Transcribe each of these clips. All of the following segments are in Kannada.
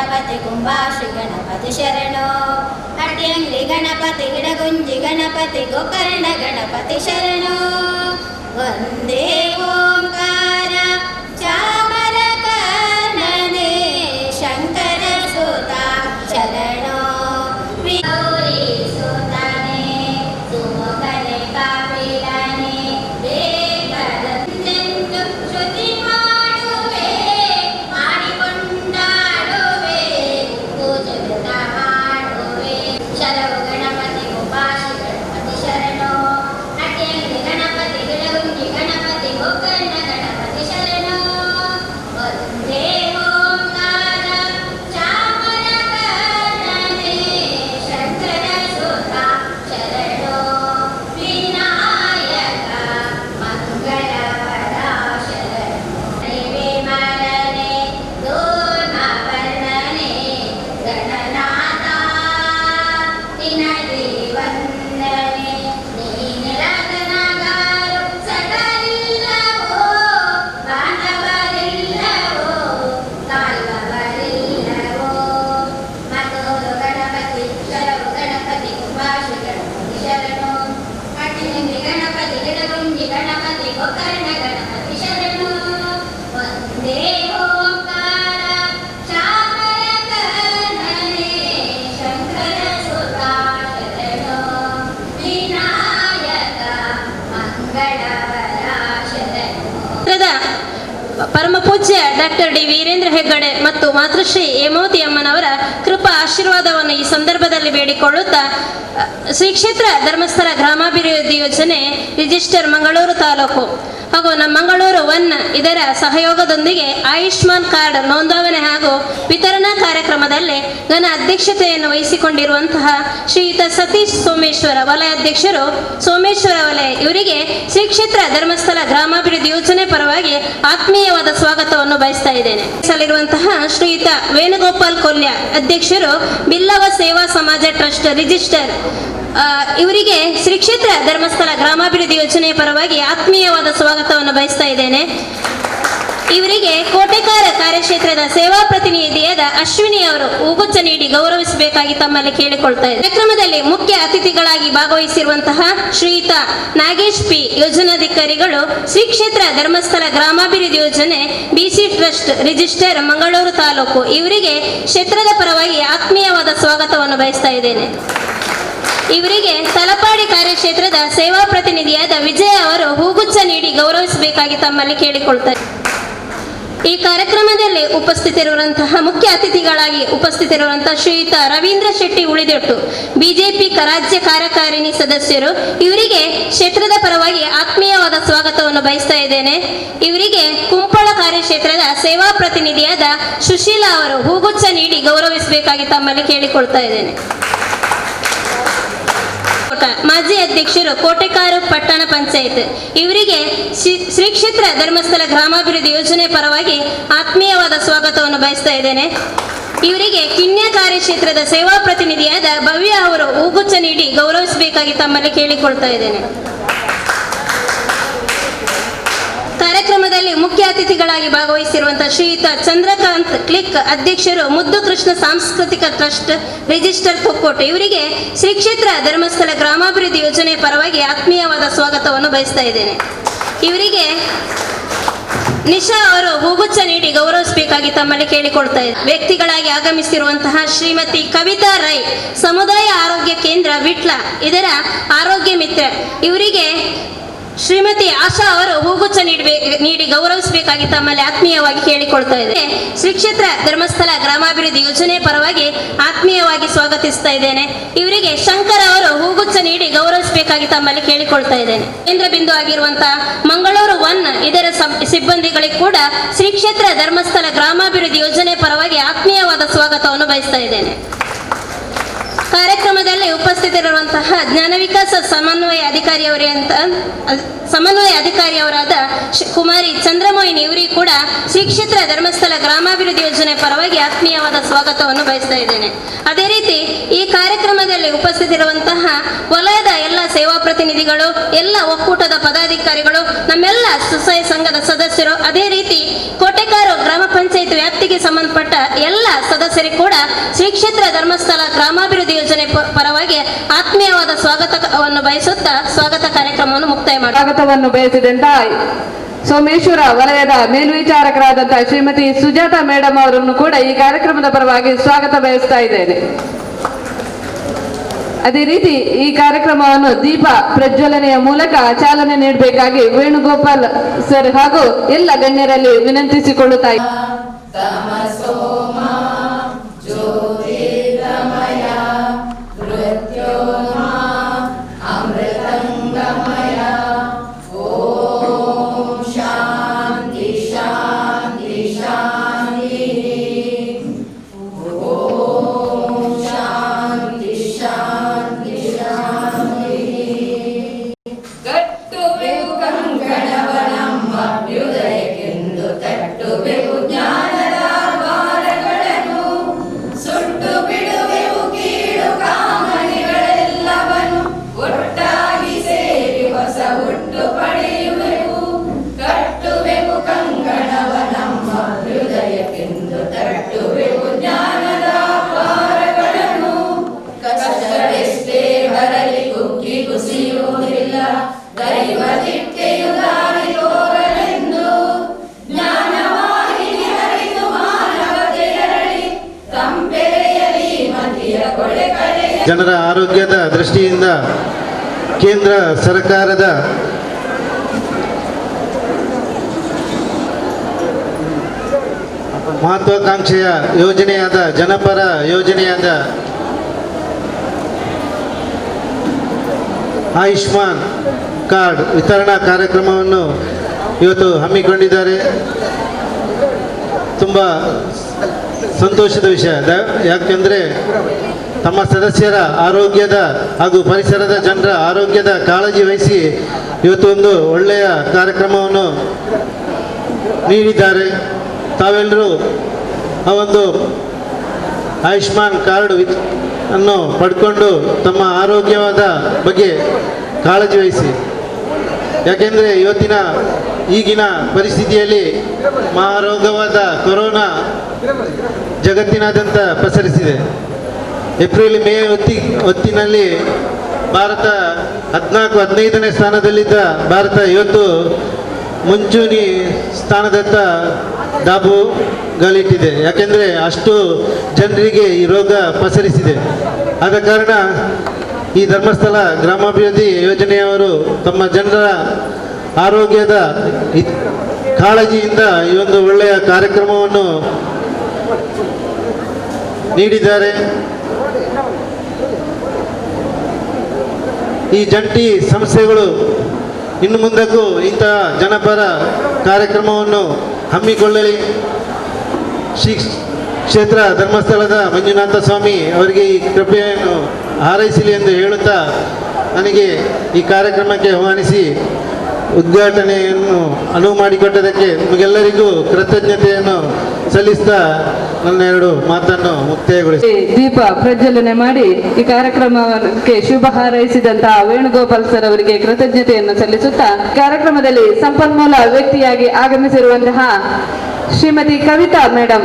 ಗಣಪತಿ ಕುಂಭಾಶ್ರೀ ಗಣಪತಿ ಶರಣೋ ಅಡ್ಯಂಗ್ರಿ ಗಣಪತಿ ಗಿಡಗುಂಜಿ ಗಣಪತಿ ಗೋಕರ್ಣ ಗಣಪತಿ ಶರಣೋ ವಂದೇ ಓಂಕಾರ ಚಾಮರ ಕರ್ಣನೆ ಶಂಕರ ಸುತ ಶರಣೋ ಗೌರಿ ಸುತನೆ ಸುಮಗನೆ ಕಾಪಿಲನೆ ದೇವರಂತೆಂದು ಶ್ರುತಿ ಮಾಡುವೆ ಮಾಡಿಕೊಂಡಾಡುವೆ ಪೂಜೆ ಮಾಡುವೆ ಶರವು ಗಣಪತಿ ಉಪಾಸಿ ಗಣಪತಿ ಶರಣೋ ಅಡ್ಯಂಗಿ ಗಣಪತಿ ಗಿಡಗುಂಜಿ ಗಣಪತಿ ಗೋಕರ್ಣ ಗಣಪತಿ ಶರಣೋ ವಂದೇ ಓಂಕಾರ ಚಾಮರ ಕರ್ಣನೆ ಶಂಕರ ಸುತ ಶರಣೋ ವಿನಾಯಕ ಮಂಗಳವರ ಶರಣೋ ಮರನೆ ದೋರ್ಮ ವರ್ಣನೆ ಗಣನಾಥ ನಿನಗೆ ವಂದನೆ ನೀನಿರತನಗಾರು ಸಕಲಿಲ್ಲವೋ ಬಾಂಧವರಿಲ್ಲವೋ ಕಾಯುವವರಿಲ್ಲವೋ ಮತ್ತೋರು ಗಣಪತಿ ಶರವು ಗಣಪತಿ ಕುಂಭಾಶ್ರೀ ಗಣಪತಿ ಶರಣೋ ಅಡ್ಯಂಗಿ ಗಣಪತಿ ಗಿಡಗುಂಜಿ ಗಣಪತಿ ಗೋಕರ್ಣ ಗಣಪತಿ ಶರಣೋ ವಂದೇ ಓಂಕಾರ ಚಾಮರ ಕರ್ಣನೆ ಶಂಕರ ಸುತ ಶರಣೋ ವಿನಾಯಕ ಮಂಗಳವರ ಶರಣೋ. ಪರಮ ಪೂಜ್ಯ ಡಾಕ್ಟರ್ ಡಿ ವೀರೇಂದ್ರ ಹೆಗ್ಗಡೆ ಮತ್ತು ಮಾತೃಶ್ರೀ ಹೇಮಾವತಿ ಅಮ್ಮನವರ ಕೃಪಾ ಆಶೀರ್ವಾದವನ್ನು ಈ ಸಂದರ್ಭದಲ್ಲಿ ಬೇಡಿಕೊಳ್ಳುತ್ತಾ ಶ್ರೀ ಕ್ಷೇತ್ರ ಧರ್ಮಸ್ಥಳ ಗ್ರಾಮಾಭಿವೃದ್ಧಿ ಯೋಜನೆ ರಿಜಿಸ್ಟರ್ ಮಂಗಳೂರು ತಾಲೂಕು ಹಾಗೂ ನಮ್ಮ ಮಂಗಳೂರು 1 ಇದರ ಸಹಯೋಗದೊಂದಿಗೆ ಆಯುಷ್ಮಾನ್ ಕಾರ್ಡ್ ನೋಂದಾವಣೆ ಹಾಗೂ ವಿತರಣಾ ಕಾರ್ಯಕ್ರಮದಲ್ಲಿ ಘನ ಅಧ್ಯಕ್ಷತೆಯನ್ನು ವಹಿಸಿಕೊಂಡಿರುವಂತಹ ಶ್ರೀಯುತ ಸತೀಶ್ ಸೋಮೇಶ್ವರ ವಲಯಾಧ್ಯಕ್ಷರು ಸೋಮೇಶ್ವರ ವಲಯ ಇವರಿಗೆ ಶ್ರೀ ಕ್ಷೇತ್ರ ಧರ್ಮಸ್ಥಳ ಗ್ರಾಮಾಭಿವೃದ್ಧಿ ಯೋಜನೆ ಪರವಾಗಿ ಆತ್ಮೀಯವಾದ ಸ್ವಾಗತವನ್ನು ಬಯಸ್ತಾ ಇದ್ದೇನೆ. ಸಲ್ಲಿರುವಂತಹ ಶ್ರೀಯುತ ವೇಣುಗೋಪಾಲ್ ಕೊಲ್ಯ ಅಧ್ಯಕ್ಷರು ಬಿಲ್ಲವ ಸೇವಾ ಸಮಾಜ ಟ್ರಸ್ಟ್ ರಿಜಿಸ್ಟರ್ ಇವರಿಗೆ ಶ್ರೀ ಕ್ಷೇತ್ರ ಧರ್ಮಸ್ಥಳ ಗ್ರಾಮಾಭಿವೃದ್ಧಿ ಯೋಜನೆಯ ಪರವಾಗಿ ಆತ್ಮೀಯವಾದ ಸ್ವಾಗತವನ್ನು ಬಯಸ್ತಾ ಇದ್ದೇನೆ. ಇವರಿಗೆ ಕೋಟೆಕಾರ ಕಾರ್ಯಕ್ಷೇತ್ರದ ಸೇವಾ ಪ್ರತಿನಿಧಿಯಾದ ಅಶ್ವಿನಿ ಅವರು ಹೂಗುಚ್ಛ ನೀಡಿ ಗೌರವಿಸಬೇಕಾಗಿ ತಮ್ಮಲ್ಲಿ ಕೇಳಿಕೊಳ್ತಾ ಇದ್ದಾರೆ. ಕಾರ್ಯಕ್ರಮದಲ್ಲಿ ಮುಖ್ಯ ಅತಿಥಿಗಳಾಗಿ ಭಾಗವಹಿಸಿರುವಂತಹ ಶ್ರೀಯುತ ನಾಗೇಶ್ ಪಿ ಯೋಜನಾಧಿಕಾರಿಗಳು ಶ್ರೀ ಕ್ಷೇತ್ರ ಧರ್ಮಸ್ಥಳ ಗ್ರಾಮಾಭಿವೃದ್ಧಿ ಯೋಜನೆ ಬಿಸಿ ಟ್ರಸ್ಟ್ ರಿಜಿಸ್ಟರ್ ಮಂಗಳೂರು ತಾಲೂಕು ಇವರಿಗೆ ಕ್ಷೇತ್ರದ ಪರವಾಗಿ ಆತ್ಮೀಯವಾದ ಸ್ವಾಗತವನ್ನು ಬಯಸ್ತಾ ಇದ್ದೇನೆ. ಇವರಿಗೆ ತಲಪಾಡಿ ಕಾರ್ಯಕ್ಷೇತ್ರದ ಸೇವಾ ಪ್ರತಿನಿಧಿಯಾದ ವಿಜಯ ಅವರು ಹೂಗುಚ್ಛ ನೀಡಿ ಗೌರವಿಸಬೇಕಾಗಿ ತಮ್ಮಲ್ಲಿ ಕೇಳಿಕೊಳ್ತಾರೆ. ಈ ಕಾರ್ಯಕ್ರಮದಲ್ಲಿ ಉಪಸ್ಥಿತರಿರುವಂತಹ ಮುಖ್ಯ ಅತಿಥಿಗಳಾಗಿ ಉಪಸ್ಥಿತರಿರುವಂತಹ ಶ್ರೀಯುತ ರವೀಂದ್ರ ಶೆಟ್ಟಿ ಉಳಿದೆಟ್ಟು ಬಿಜೆಪಿ ರಾಜ್ಯ ಕಾರ್ಯಕಾರಿಣಿ ಸದಸ್ಯರು ಇವರಿಗೆ ಕ್ಷೇತ್ರದ ಪರವಾಗಿ ಆತ್ಮೀಯವಾದ ಸ್ವಾಗತವನ್ನು ಬಯಸ್ತಾ ಇದ್ದೇನೆ. ಇವರಿಗೆ ಕುಂಪಳ ಕಾರ್ಯಕ್ಷೇತ್ರದ ಸೇವಾ ಪ್ರತಿನಿಧಿಯಾದ ಸುಶೀಲಾ ಅವರು ಹೂಗುಚ್ಛ ನೀಡಿ ಗೌರವಿಸಬೇಕಾಗಿ ತಮ್ಮಲ್ಲಿ ಕೇಳಿಕೊಳ್ತಾ ಇದ್ದೇನೆ. ಮಾಜಿ ಅಧ್ಯಕ್ಷರು ಕೋಟೆಕಾರು ಪಟ್ಟಣ ಪಂಚಾಯತ್ ಇವರಿಗೆ ಶ್ರೀ ಕ್ಷೇತ್ರ ಧರ್ಮಸ್ಥಳ ಗ್ರಾಮಾಭಿವೃದ್ಧಿ ಯೋಜನೆ ಪರವಾಗಿ ಆತ್ಮೀಯವಾದ ಸ್ವಾಗತವನ್ನು ಬಯಸ್ತಾ ಇದ್ದೇನೆ. ಇವರಿಗೆ ಕಿನ್ಯ ಕಾರ್ಯಕ್ಷೇತ್ರದ ಸೇವಾ ಪ್ರತಿನಿಧಿಯಾದ ಭವ್ಯ ಅವರು ಹೂಗುಚ್ಛ ನೀಡಿ ಗೌರವಿಸಬೇಕಾಗಿ ತಮ್ಮಲ್ಲಿ ಕೇಳಿಕೊಳ್ತಾ ಇದ್ದೇನೆ. ಕಾರ್ಯಕ್ರಮದಲ್ಲಿ ಮುಖ್ಯ ಅತಿಥಿಗಳಾಗಿ ಭಾಗವಹಿಸಿರುವಂತಹ ಶ್ರೀಯುತ ಚಂದ್ರಕಾಂತ್ ಕ್ಲಿಕ್ ಅಧ್ಯಕ್ಷರು ಮುದ್ದು ಕೃಷ್ಣ ಸಾಂಸ್ಕೃತಿಕ ಟ್ರಸ್ಟ್ ರಿಜಿಸ್ಟರ್ ತೊಕ್ಕೋಟೆ ಇವರಿಗೆ ಶ್ರೀ ಕ್ಷೇತ್ರ ಧರ್ಮಸ್ಥಳ ಗ್ರಾಮಾಭಿವೃದ್ಧಿ ಯೋಜನೆ ಪರವಾಗಿ ಆತ್ಮೀಯವಾದ ಸ್ವಾಗತವನ್ನು ಬಯಸ್ತಾ ಇದ್ದೇನೆ. ಇವರಿಗೆ ನಿಶಾ ಅವರು ಹೂಗುಚ್ಛ ನೀಡಿ ಗೌರವಿಸಬೇಕಾಗಿ ತಮ್ಮಲ್ಲಿ ಕೇಳಿಕೊಳ್ತಾ ಇದ್ದಾರೆ. ವ್ಯಕ್ತಿಗಳಾಗಿ ಆಗಮಿಸಿರುವಂತಹ ಶ್ರೀಮತಿ ಕವಿತಾ ರೈ ಸಮುದಾಯ ಆರೋಗ್ಯ ಕೇಂದ್ರ ವಿಟ್ಲ ಇದರ ಆರೋಗ್ಯ ಮಿತ್ರ ಇವರಿಗೆ ಶ್ರೀಮತಿ ಆಶಾ ಅವರು ಹೂಗುಚ್ಛ ನೀಡಿ ಗೌರವಿಸಬೇಕಾಗಿ ತಮ್ಮಲ್ಲಿ ಆತ್ಮೀಯವಾಗಿ ಕೇಳಿಕೊಳ್ತಾ ಇದೆ. ಶ್ರೀ ಕ್ಷೇತ್ರ ಧರ್ಮಸ್ಥಳ ಗ್ರಾಮಾಭಿವೃದ್ಧಿ ಯೋಜನೆ ಪರವಾಗಿ ಆತ್ಮೀಯವಾಗಿ ಸ್ವಾಗತಿಸ್ತಾ ಇದ್ದೇನೆ. ಇವರಿಗೆ ಶಂಕರ್ ಅವರು ಹೂಗುಚ್ಛ ನೀಡಿ ಗೌರವಿಸಬೇಕಾಗಿ ತಮ್ಮಲ್ಲಿ ಕೇಳಿಕೊಳ್ತಾ ಇದ್ದೇನೆ. ಕೇಂದ್ರ ಬಿಂದು ಆಗಿರುವಂತಹ ಮಂಗಳೂರು 1 ಇದರ ಸಿಬ್ಬಂದಿಗಳಿಗೆ ಕೂಡ ಶ್ರೀ ಕ್ಷೇತ್ರ ಧರ್ಮಸ್ಥಳ ಗ್ರಾಮಾಭಿವೃದ್ಧಿ ಯೋಜನೆ ಪರವಾಗಿ ಆತ್ಮೀಯವಾದ ಸ್ವಾಗತವನ್ನು ಬಯಸ್ತಾ ಇದ್ದೇನೆ. ಕಾರ್ಯಕ್ರಮದಲ್ಲಿ ಉಪಸ್ಥಿತರಿರುವಂತಹ ಜ್ಞಾನ ವಿಕಾಸ ಸಮನ್ವಯ ಅಧಿಕಾರಿಯವರಾದ ಕುಮಾರಿ ಚಂದ್ರಮೋಹಿನಿ ಇವರಿಗೆ ಕೂಡ ಶ್ರೀ ಕ್ಷೇತ್ರ ಧರ್ಮಸ್ಥಳ ಗ್ರಾಮಾಭಿವೃದ್ಧಿ ಯೋಜನೆ ಪರವಾಗಿ ಆತ್ಮೀಯವಾದ ಸ್ವಾಗತವನ್ನು ಬಯಸ್ತಾ ಇದ್ದೇನೆ. ಅದೇ ರೀತಿ ಈ ಕಾರ್ಯಕ್ರಮದಲ್ಲಿ ಉಪಸ್ಥಿತರಿರುವಂತಹ ವಲಯದ ಎಲ್ಲ ಸೇವಾ ಪ್ರತಿನಿಧಿಗಳು, ಎಲ್ಲ ಒಕ್ಕೂಟದ ಪದಾಧಿಕಾರಿಗಳು, ನಮ್ಮೆಲ್ಲ ಸ್ವಸಹಾಯ ಸಂಘದ ಸದಸ್ಯರು, ಅದೇ ರೀತಿ ಕೋಟೆಕಾರು ಗ್ರಾಮ ಪಂಚಾಯತ್ ವ್ಯಾಪ್ತಿಗೆ ಸಂಬಂಧಪಟ್ಟ ಎಲ್ಲ ಸದಸ್ಯರಿಗೆ ಕೂಡ ಶ್ರೀ ಕ್ಷೇತ್ರ ಧರ್ಮಸ್ಥಳ ಗ್ರಾಮಾಭಿವೃದ್ಧಿ ಯೋಜನೆ ಪರವಾಗಿ ಆತ್ಮೀಯವಾದ ಸ್ವಾಗತವನ್ನು ಬಯಸುತ್ತಾ ಸ್ವಾಗತ ಕಾರ್ಯಕ್ರಮವನ್ನು ಮುಕ್ತಾಯ ಮಾಡಿ ಸ್ವಾಗತವನ್ನು ಬಯಸಿದಂತ ಸೋಮೇಶ್ವರ ವಲಯದ ಮೇಲ್ವಿಚಾರಕರಾದಂತಹ ಶ್ರೀಮತಿ ಸುಜಾತ ಮೇಡಮ್ ಅವರನ್ನು ಕೂಡ ಈ ಕಾರ್ಯಕ್ರಮದ ಪರವಾಗಿ ಸ್ವಾಗತ ಬಯಸ್ತಾ ಇದ್ದೇನೆ. ಅದೇ ರೀತಿ ಈ ಕಾರ್ಯಕ್ರಮವನ್ನು ದೀಪ ಪ್ರಜ್ವಲನೆಯ ಮೂಲಕ ಚಾಲನೆ ನೀಡಬೇಕಾಗಿ ವೇಣುಗೋಪಾಲ್ ಸರ್ ಹಾಗೂ ಎಲ್ಲ ಗಣ್ಯರಲ್ಲಿ ವಿನಂತಿಸಿಕೊಳ್ಳುತ್ತಾ ಜನರ ಆರೋಗ್ಯದ ದೃಷ್ಟಿಯಿಂದ ಕೇಂದ್ರ ಸರ್ಕಾರದ ಮಹತ್ವಾಕಾಂಕ್ಷೆಯ ಯೋಜನೆಯಾದ ಜನಪರ ಯೋಜನೆಯಾದ ಆಯುಷ್ಮಾನ್ ಕಾರ್ಡ್ ವಿತರಣಾ ಕಾರ್ಯಕ್ರಮವನ್ನು ಇವತ್ತು ಹಮ್ಮಿಕೊಂಡಿದ್ದಾರೆ. ತುಂಬ ಸಂತೋಷದ ವಿಷಯ, ಯಾಕೆಂದರೆ ತಮ್ಮ ಸದಸ್ಯರ ಆರೋಗ್ಯದ ಹಾಗೂ ಪರಿಸರದ ಜನರ ಆರೋಗ್ಯದ ಕಾಳಜಿ ವಹಿಸಿ ಇವತ್ತು ಒಂದು ಒಳ್ಳೆಯ ಕಾರ್ಯಕ್ರಮವನ್ನು ನೀಡಿದ್ದಾರೆ. ತಾವೆಲ್ಲರೂ ಆ ಒಂದು ಆಯುಷ್ಮಾನ್ ಕಾರ್ಡ್ ಅನ್ನು ಪಡ್ಕೊಂಡು ತಮ್ಮ ಆರೋಗ್ಯವಾದ ಬಗ್ಗೆ ಕಾಳಜಿ ವಹಿಸಿ. ಯಾಕೆಂದರೆ ಈಗಿನ ಪರಿಸ್ಥಿತಿಯಲ್ಲಿ ಮಹಾರೋಗವಾದ ಕೊರೋನಾ ಜಗತ್ತಿನಾದ್ಯಂತ ಪಸರಿಸಿದೆ. ಏಪ್ರಿಲ್ ಮೇ ಹೊತ್ತಿನಲ್ಲಿ ಭಾರತ 14-15ನೇ ಸ್ಥಾನದಲ್ಲಿದ್ದ ಭಾರತ ಇವತ್ತು ಮುಂಚೂಣಿ ಸ್ಥಾನದತ್ತ ದಾಪುಗಾಲಿಟ್ಟಿದೆ. ಯಾಕೆಂದರೆ ಅಷ್ಟು ಜನರಿಗೆ ಈ ರೋಗ ಪಸರಿಸಿದೆ. ಆದ ಕಾರಣ ಈ ಧರ್ಮಸ್ಥಳ ಗ್ರಾಮಾಭಿವೃದ್ಧಿ ಯೋಜನೆಯವರು ತಮ್ಮ ಜನರ ಆರೋಗ್ಯದ ಕಾಳಜಿಯಿಂದ ಈ ಒಂದು ಒಳ್ಳೆಯ ಕಾರ್ಯಕ್ರಮವನ್ನು ನೀಡಿದ್ದಾರೆ. ಈ ಜಂಟಿ ಸಂಸ್ಥೆಗಳು ಇನ್ನು ಮುಂದಕ್ಕೂ ಇಂತಹ ಜನಪರ ಕಾರ್ಯಕ್ರಮವನ್ನು ಹಮ್ಮಿಕೊಳ್ಳಲಿ. ಶ್ರೀ ಕ್ಷೇತ್ರ ಧರ್ಮಸ್ಥಳದ ಮಂಜುನಾಥ ಸ್ವಾಮಿ ಅವರಿಗೆ ಈ ಕೃಪೆಯನ್ನು ಹಾರೈಸಲಿ ಎಂದು ಹೇಳುತ್ತಾ ನನಗೆ ಈ ಕಾರ್ಯಕ್ರಮಕ್ಕೆ ಆಹ್ವಾನಿಸಿ ಉದ್ಘಾಟನೆಯನ್ನು ಅನುವು ಮಾಡಿಕೊಟ್ಟದಕ್ಕೆ ನಿಮಗೆಲ್ಲರಿಗೂ ಕೃತಜ್ಞತೆಯನ್ನು ಸಲ್ಲಿಸ್ತಾ ನನ್ನ ಎರಡು ಮಾತನ್ನು ಮುಕ್ತಾಯಗೊಳಿಸಿ ದೀಪ ಪ್ರಜ್ವಲನೆ ಮಾಡಿ ಈ ಕಾರ್ಯಕ್ರಮಕ್ಕೆ ಶುಭ ಹಾರೈಸಿದಂತಹ ವೇಣುಗೋಪಾಲ್ ಸರ್ ಅವರಿಗೆ ಕೃತಜ್ಞತೆಯನ್ನು ಸಲ್ಲಿಸುತ್ತಾ ಕಾರ್ಯಕ್ರಮದಲ್ಲಿ ಸಂಪನ್ಮೂಲ ವ್ಯಕ್ತಿಯಾಗಿ ಆಗಮಿಸಿರುವಂತಹ ಶ್ರೀಮತಿ ಕವಿತಾ ಮೇಡಮ್,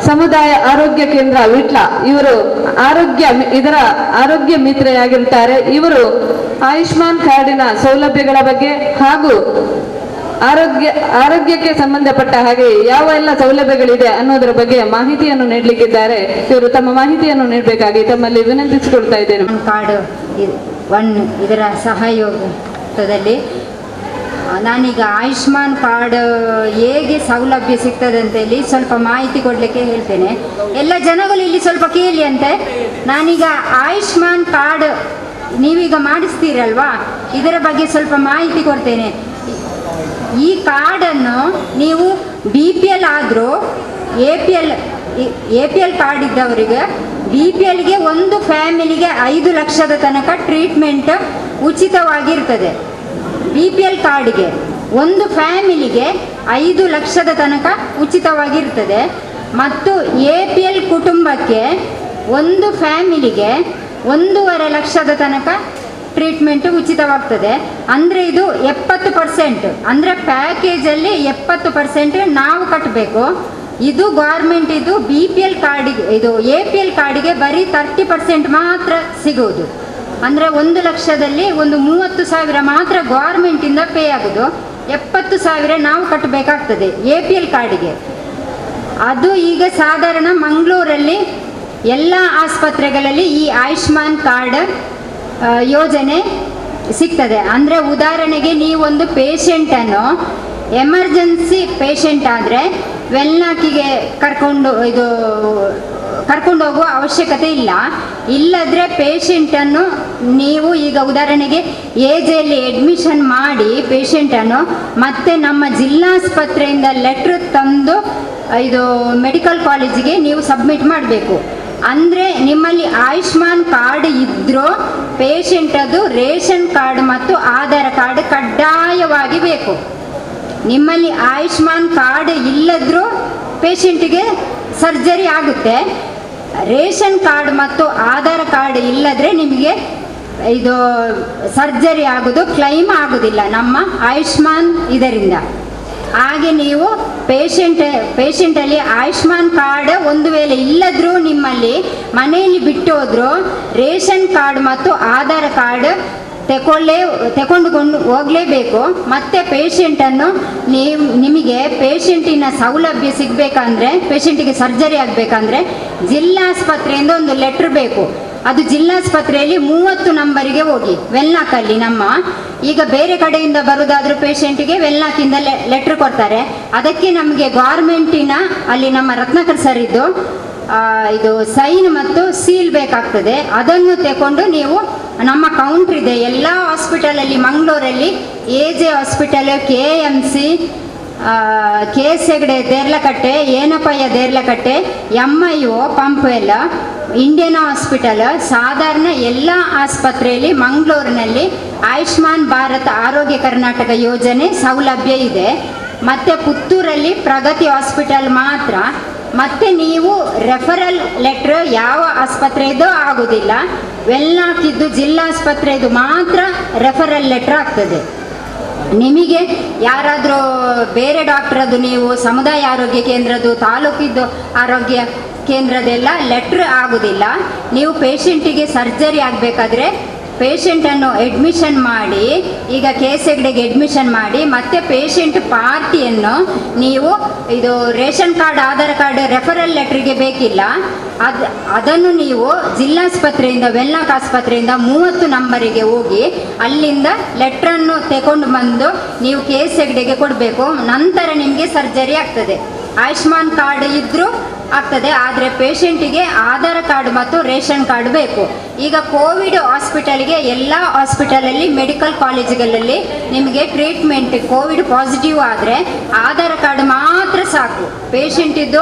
ಸಮುದಾಯ ಆರೋಗ್ಯ ಕೇಂದ್ರ ವಿಟ್ಲ, ಇವರು ಇದರ ಆರೋಗ್ಯ ಮಿತ್ರೆಯಾಗಿರುತ್ತಾರೆ. ಇವರು ಆಯುಷ್ಮಾನ್ ಕಾರ್ಡಿನ ಸೌಲಭ್ಯಗಳ ಬಗ್ಗೆ ಹಾಗೂ ಆರೋಗ್ಯಕ್ಕೆ ಸಂಬಂಧಪಟ್ಟ ಹಾಗೆ ಯಾವ ಎಲ್ಲ ಸೌಲಭ್ಯಗಳಿದೆ ಅನ್ನೋದರ ಬಗ್ಗೆ ಮಾಹಿತಿಯನ್ನು ನೀಡಲಿಕ್ಕಿದ್ದಾರೆ. ಇವರು ತಮ್ಮ ಮಾಹಿತಿಯನ್ನು ನೀಡಬೇಕಾಗಿ ತಮ್ಮಲ್ಲಿ ವಿನಂತಿಸಿಕೊಳ್ತಾ ಇದ್ದೇನೆ. ಕಾರ್ಡ್ ಇದರ ಸಹಯೋಗದಲ್ಲಿ ನಾನೀಗ ಆಯುಷ್ಮಾನ್ ಕಾರ್ಡ್ ಹೇಗೆ ಸೌಲಭ್ಯ ಸಿಗ್ತದೆ ಅಂತೇಳಿ ಸ್ವಲ್ಪ ಮಾಹಿತಿ ಕೊಡಲಿಕ್ಕೆ ಹೇಳ್ತೇನೆ. ಎಲ್ಲ ಜನಗಳು ಇಲ್ಲಿ ಸ್ವಲ್ಪ ಕೇಳಿ ಅಂತೆ. ನಾನೀಗ ಆಯುಷ್ಮಾನ್ ಕಾರ್ಡ್ ನೀವೀಗ ಮಾಡಿಸ್ತೀರಲ್ವಾ, ಇದರ ಬಗ್ಗೆ ಸ್ವಲ್ಪ ಮಾಹಿತಿ ಕೊಡ್ತೇನೆ. ಈ ಕಾರ್ಡನ್ನು ನೀವು BPL ಆದರೂ APL ಕಾರ್ಡ್ ಇದ್ದವರಿಗೆ BPLಗೆ ಒಂದು ಫ್ಯಾಮಿಲಿಗೆ 5 ಲಕ್ಷದ ತನಕ ಟ್ರೀಟ್ಮೆಂಟ್ ಉಚಿತವಾಗಿರ್ತದೆ. BPL ಕಾರ್ಡ್ಗೆ ಒಂದು ಫ್ಯಾಮಿಲಿಗೆ 5 ಲಕ್ಷದ ತನಕ ಉಚಿತವಾಗಿರ್ತದೆ. ಮತ್ತು APL ಕುಟುಂಬಕ್ಕೆ ಒಂದು ಫ್ಯಾಮಿಲಿಗೆ 1.5 ಲಕ್ಷದ ತನಕ ಟ್ರೀಟ್ಮೆಂಟ್ ಉಚಿತವಾಗ್ತದೆ. ಅಂದರೆ ಇದು 70%, ಅಂದರೆ ಪ್ಯಾಕೇಜಲ್ಲಿ 70% ನಾವು ಕಟ್ಟಬೇಕು. ಇದು ಗೌರ್ಮೆಂಟ್, ಇದು BPL ಕಾರ್ಡಿಗೆ, ಇದು APL ಕಾರ್ಡಿಗೆ ಬರೀ 30% ಮಾತ್ರ ಸಿಗೋದು. ಅಂದರೆ 1 ಲಕ್ಷದಲ್ಲಿ ಒಂದು 30,000 ಮಾತ್ರ ಗೌರ್ಮೆಂಟಿಂದ ಪೇ ಆಗೋದು, 70,000 ನಾವು ಕಟ್ಟಬೇಕಾಗ್ತದೆ APL ಕಾರ್ಡಿಗೆ. ಅದು ಈಗ ಸಾಧಾರಣ ಮಂಗಳೂರಲ್ಲಿ ಎಲ್ಲ ಆಸ್ಪತ್ರೆಗಳಲ್ಲಿ ಈ ಆಯುಷ್ಮಾನ್ ಕಾರ್ಡ್ ಯೋಜನೆ ಸಿಗ್ತದೆ. ಅಂದರೆ ಉದಾಹರಣೆಗೆ ನೀವೊಂದು ಪೇಷಂಟನ್ನು ಎಮರ್ಜೆನ್ಸಿ ಪೇಷಂಟ್ ಆದರೆ ವೆಲ್ನಾಕಿಗೆ ಕರ್ಕೊಂಡು ಹೋಗುವ ಅವಶ್ಯಕತೆ ಇಲ್ಲ. ಇಲ್ಲದ್ರೆ ಪೇಷಂಟನ್ನು ನೀವು ಈಗ ಉದಾಹರಣೆಗೆ AJಯಲ್ಲಿ ಅಡ್ಮಿಷನ್ ಮಾಡಿ ಪೇಷಂಟನ್ನು ಮತ್ತೆ ನಮ್ಮ ಜಿಲ್ಲಾಸ್ಪತ್ರೆಯಿಂದ ಲೆಟ್ರ್ ತಂದು ಇದು ಮೆಡಿಕಲ್ ಕಾಲೇಜಿಗೆ ನೀವು ಸಬ್ಮಿಟ್ ಮಾಡಬೇಕು. ಅಂದರೆ ನಿಮ್ಮಲ್ಲಿ ಆಯುಷ್ಮಾನ್ ಕಾರ್ಡ್ ಇದ್ದರೂ ಪೇಷಂಟ್ ಅದು ರೇಷನ್ ಕಾರ್ಡ್ ಮತ್ತು ಆಧಾರ್ ಕಾರ್ಡ್ ಕಡ್ಡಾಯವಾಗಿ ಬೇಕು. ನಿಮ್ಮಲ್ಲಿ ಆಯುಷ್ಮಾನ್ ಕಾರ್ಡ್ ಇಲ್ಲದ್ರೂ ಪೇಷಂಟಿಗೆ ಸರ್ಜರಿ ಆಗುತ್ತೆ. ರೇಷನ್ ಕಾರ್ಡ್ ಮತ್ತು ಆಧಾರ್ ಕಾರ್ಡ್ ಇಲ್ಲದ್ರೆ ನಿಮಗೆ ಇದು ಸರ್ಜರಿ ಆಗೋದು ಕ್ಲೈಮ್ ಆಗೋದಿಲ್ಲ ನಮ್ಮ ಆಯುಷ್ಮಾನ್ ಇದರಿಂದ. ಹಾಗೆ ನೀವು ಪೇಷಂಟಲ್ಲಿ ಆಯುಷ್ಮಾನ್ ಕಾರ್ಡ್ ಒಂದು ವೇಳೆ ಇಲ್ಲದ್ರೂ ನಿಮ್ಮಲ್ಲಿ ಮನೆಯಲ್ಲಿ ಬಿಟ್ಟು ಹೋದ್ರು ರೇಷನ್ ಕಾರ್ಡ್ ಮತ್ತು ಆಧಾರ್ ಕಾರ್ಡ್ ತಗೊಂಡು ಹೋಗಲೇಬೇಕು. ಮತ್ತು ಪೇಷಂಟನ್ನು ನಿಮಗೆ ಪೇಷಂಟಿನ ಸೌಲಭ್ಯ ಸಿಗಬೇಕಂದ್ರೆ, ಪೇಷಂಟಿಗೆ ಸರ್ಜರಿ ಆಗಬೇಕಂದ್ರೆ ಜಿಲ್ಲಾಸ್ಪತ್ರೆಯಿಂದ ಒಂದು ಲೆಟ್ರ್ ಬೇಕು. ಅದು ಜಿಲ್ಲಾಸ್ಪತ್ರೆಯಲ್ಲಿ 30 ನಂಬರಿಗೆ ಹೋಗಿ, ವೆಲ್ನಾಕಲ್ಲಿ ನಮ್ಮ ಈಗ ಬೇರೆ ಕಡೆಯಿಂದ ಬರೋದಾದ್ರೂ ಪೇಷಂಟಿಗೆ ವೆಲ್ನಾಕಿಂದ ಲೆಟ್ರ್ ಕೊಡ್ತಾರೆ. ಅದಕ್ಕೆ ನಮಗೆ ಗೌರ್ಮೆಂಟಿನ ಅಲ್ಲಿ ನಮ್ಮ ರತ್ನಾಕರ್ ಸರ್ ಇದ್ದು ಇದು ಸೈನ್ ಮತ್ತು ಸೀಲ್ ಬೇಕಾಗ್ತದೆ. ಅದನ್ನು ತಗೊಂಡು ನೀವು ನಮ್ಮ ಕೌಂಟ್ರ್ ಇದೆ ಎಲ್ಲ ಹಾಸ್ಪಿಟಲಲ್ಲಿ, ಮಂಗಳೂರಲ್ಲಿ AJ hospital, KMC, KS Hegde Deralakatte, ಏನಪಯ್ಯ Deralakatte, MIO Pumpwell, Indian hospital, ಸಾಧಾರಣ ಎಲ್ಲ ಆಸ್ಪತ್ರೆಯಲ್ಲಿ ಮಂಗಳೂರಿನಲ್ಲಿ ಆಯುಷ್ಮಾನ್ ಭಾರತ್ ಆರೋಗ್ಯ ಕರ್ನಾಟಕ ಯೋಜನೆ ಸೌಲಭ್ಯ ಇದೆ. ಮತ್ತು ಪುತ್ತೂರಲ್ಲಿ ಪ್ರಗತಿ ಹಾಸ್ಪಿಟಲ್ ಮಾತ್ರ. ಮತ್ತು ನೀವು ರೆಫರಲ್ ಲೆಟ್ರ್ ಯಾವ ಆಸ್ಪತ್ರೆಯದು ಆಗೋದಿಲ್ಲ, ವೆಲ್ನಾಕಿದ್ದು ಜಿಲ್ಲಾಸ್ಪತ್ರೆದು ಮಾತ್ರ ರೆಫರಲ್ ಲೆಟ್ರ್ ಆಗ್ತದೆ. ನಿಮಗೆ ಯಾರಾದರೂ ಬೇರೆ ಡಾಕ್ಟ್ರದ್ದು ನೀವು ಸಮುದಾಯ ಆರೋಗ್ಯ ಕೇಂದ್ರದ್ದು, ತಾಲೂಕಿದ್ದು ಆರೋಗ್ಯ ಕೇಂದ್ರದೆಲ್ಲ ಲೆಟ್ರ್ ಆಗೋದಿಲ್ಲ. ನೀವು ಪೇಷಂಟಿಗೆ ಸರ್ಜರಿ ಆಗಬೇಕಾದ್ರೆ ಪೇಷಂಟನ್ನು ಅಡ್ಮಿಷನ್ ಮಾಡಿ, ಈಗ KS ಹೆಗ್ಡೆಗೆ ಅಡ್ಮಿಷನ್ ಮಾಡಿ, ಮತ್ತು ಪೇಷಂಟ್ ಪಾರ್ಟಿಯನ್ನು ನೀವು ಇದು ration card, Aadhaar card, referral ಲೆಟ್ರಿಗೆ ಬೇಕಿಲ್ಲ. ಅದನ್ನು ನೀವು ಜಿಲ್ಲಾಸ್ಪತ್ರೆಯಿಂದ, ವೆಲ್ನಾಕ್ ಆಸ್ಪತ್ರೆಯಿಂದ 30 ನಂಬರಿಗೆ ಹೋಗಿ ಅಲ್ಲಿಂದ ಲೆಟ್ರನ್ನು ತಗೊಂಡು ಬಂದು ನೀವು KS ಹೆಗ್ಡೆಗೆ ಕೊಡಬೇಕು. ನಂತರ ನಿಮಗೆ ಸರ್ಜರಿ ಆಗ್ತದೆ. ಆಯುಷ್ಮಾನ್ ಕಾರ್ಡ್ ಇದ್ದರೂ ಆಗ್ತದೆ, ಆದರೆ ಪೇಷಂಟಿಗೆ ಆಧಾರ್ ಕಾರ್ಡ್ ಮತ್ತು ರೇಷನ್ ಕಾರ್ಡ್ ಬೇಕು. ಈಗ ಕೋವಿಡ್ ಹಾಸ್ಪಿಟಲ್ಗೆ ಎಲ್ಲ ಹಾಸ್ಪಿಟಲಲ್ಲಿ, ಮೆಡಿಕಲ್ ಕಾಲೇಜುಗಳಲ್ಲಿ ನಿಮಗೆ ಟ್ರೀಟ್ಮೆಂಟ್ ಕೋವಿಡ್ ಪಾಸಿಟಿವ್ ಆದರೆ ಆಧಾರ್ ಕಾರ್ಡ್ ಮಾತ್ರ ಸಾಕು. ಪೇಷಂಟಿದ್ದು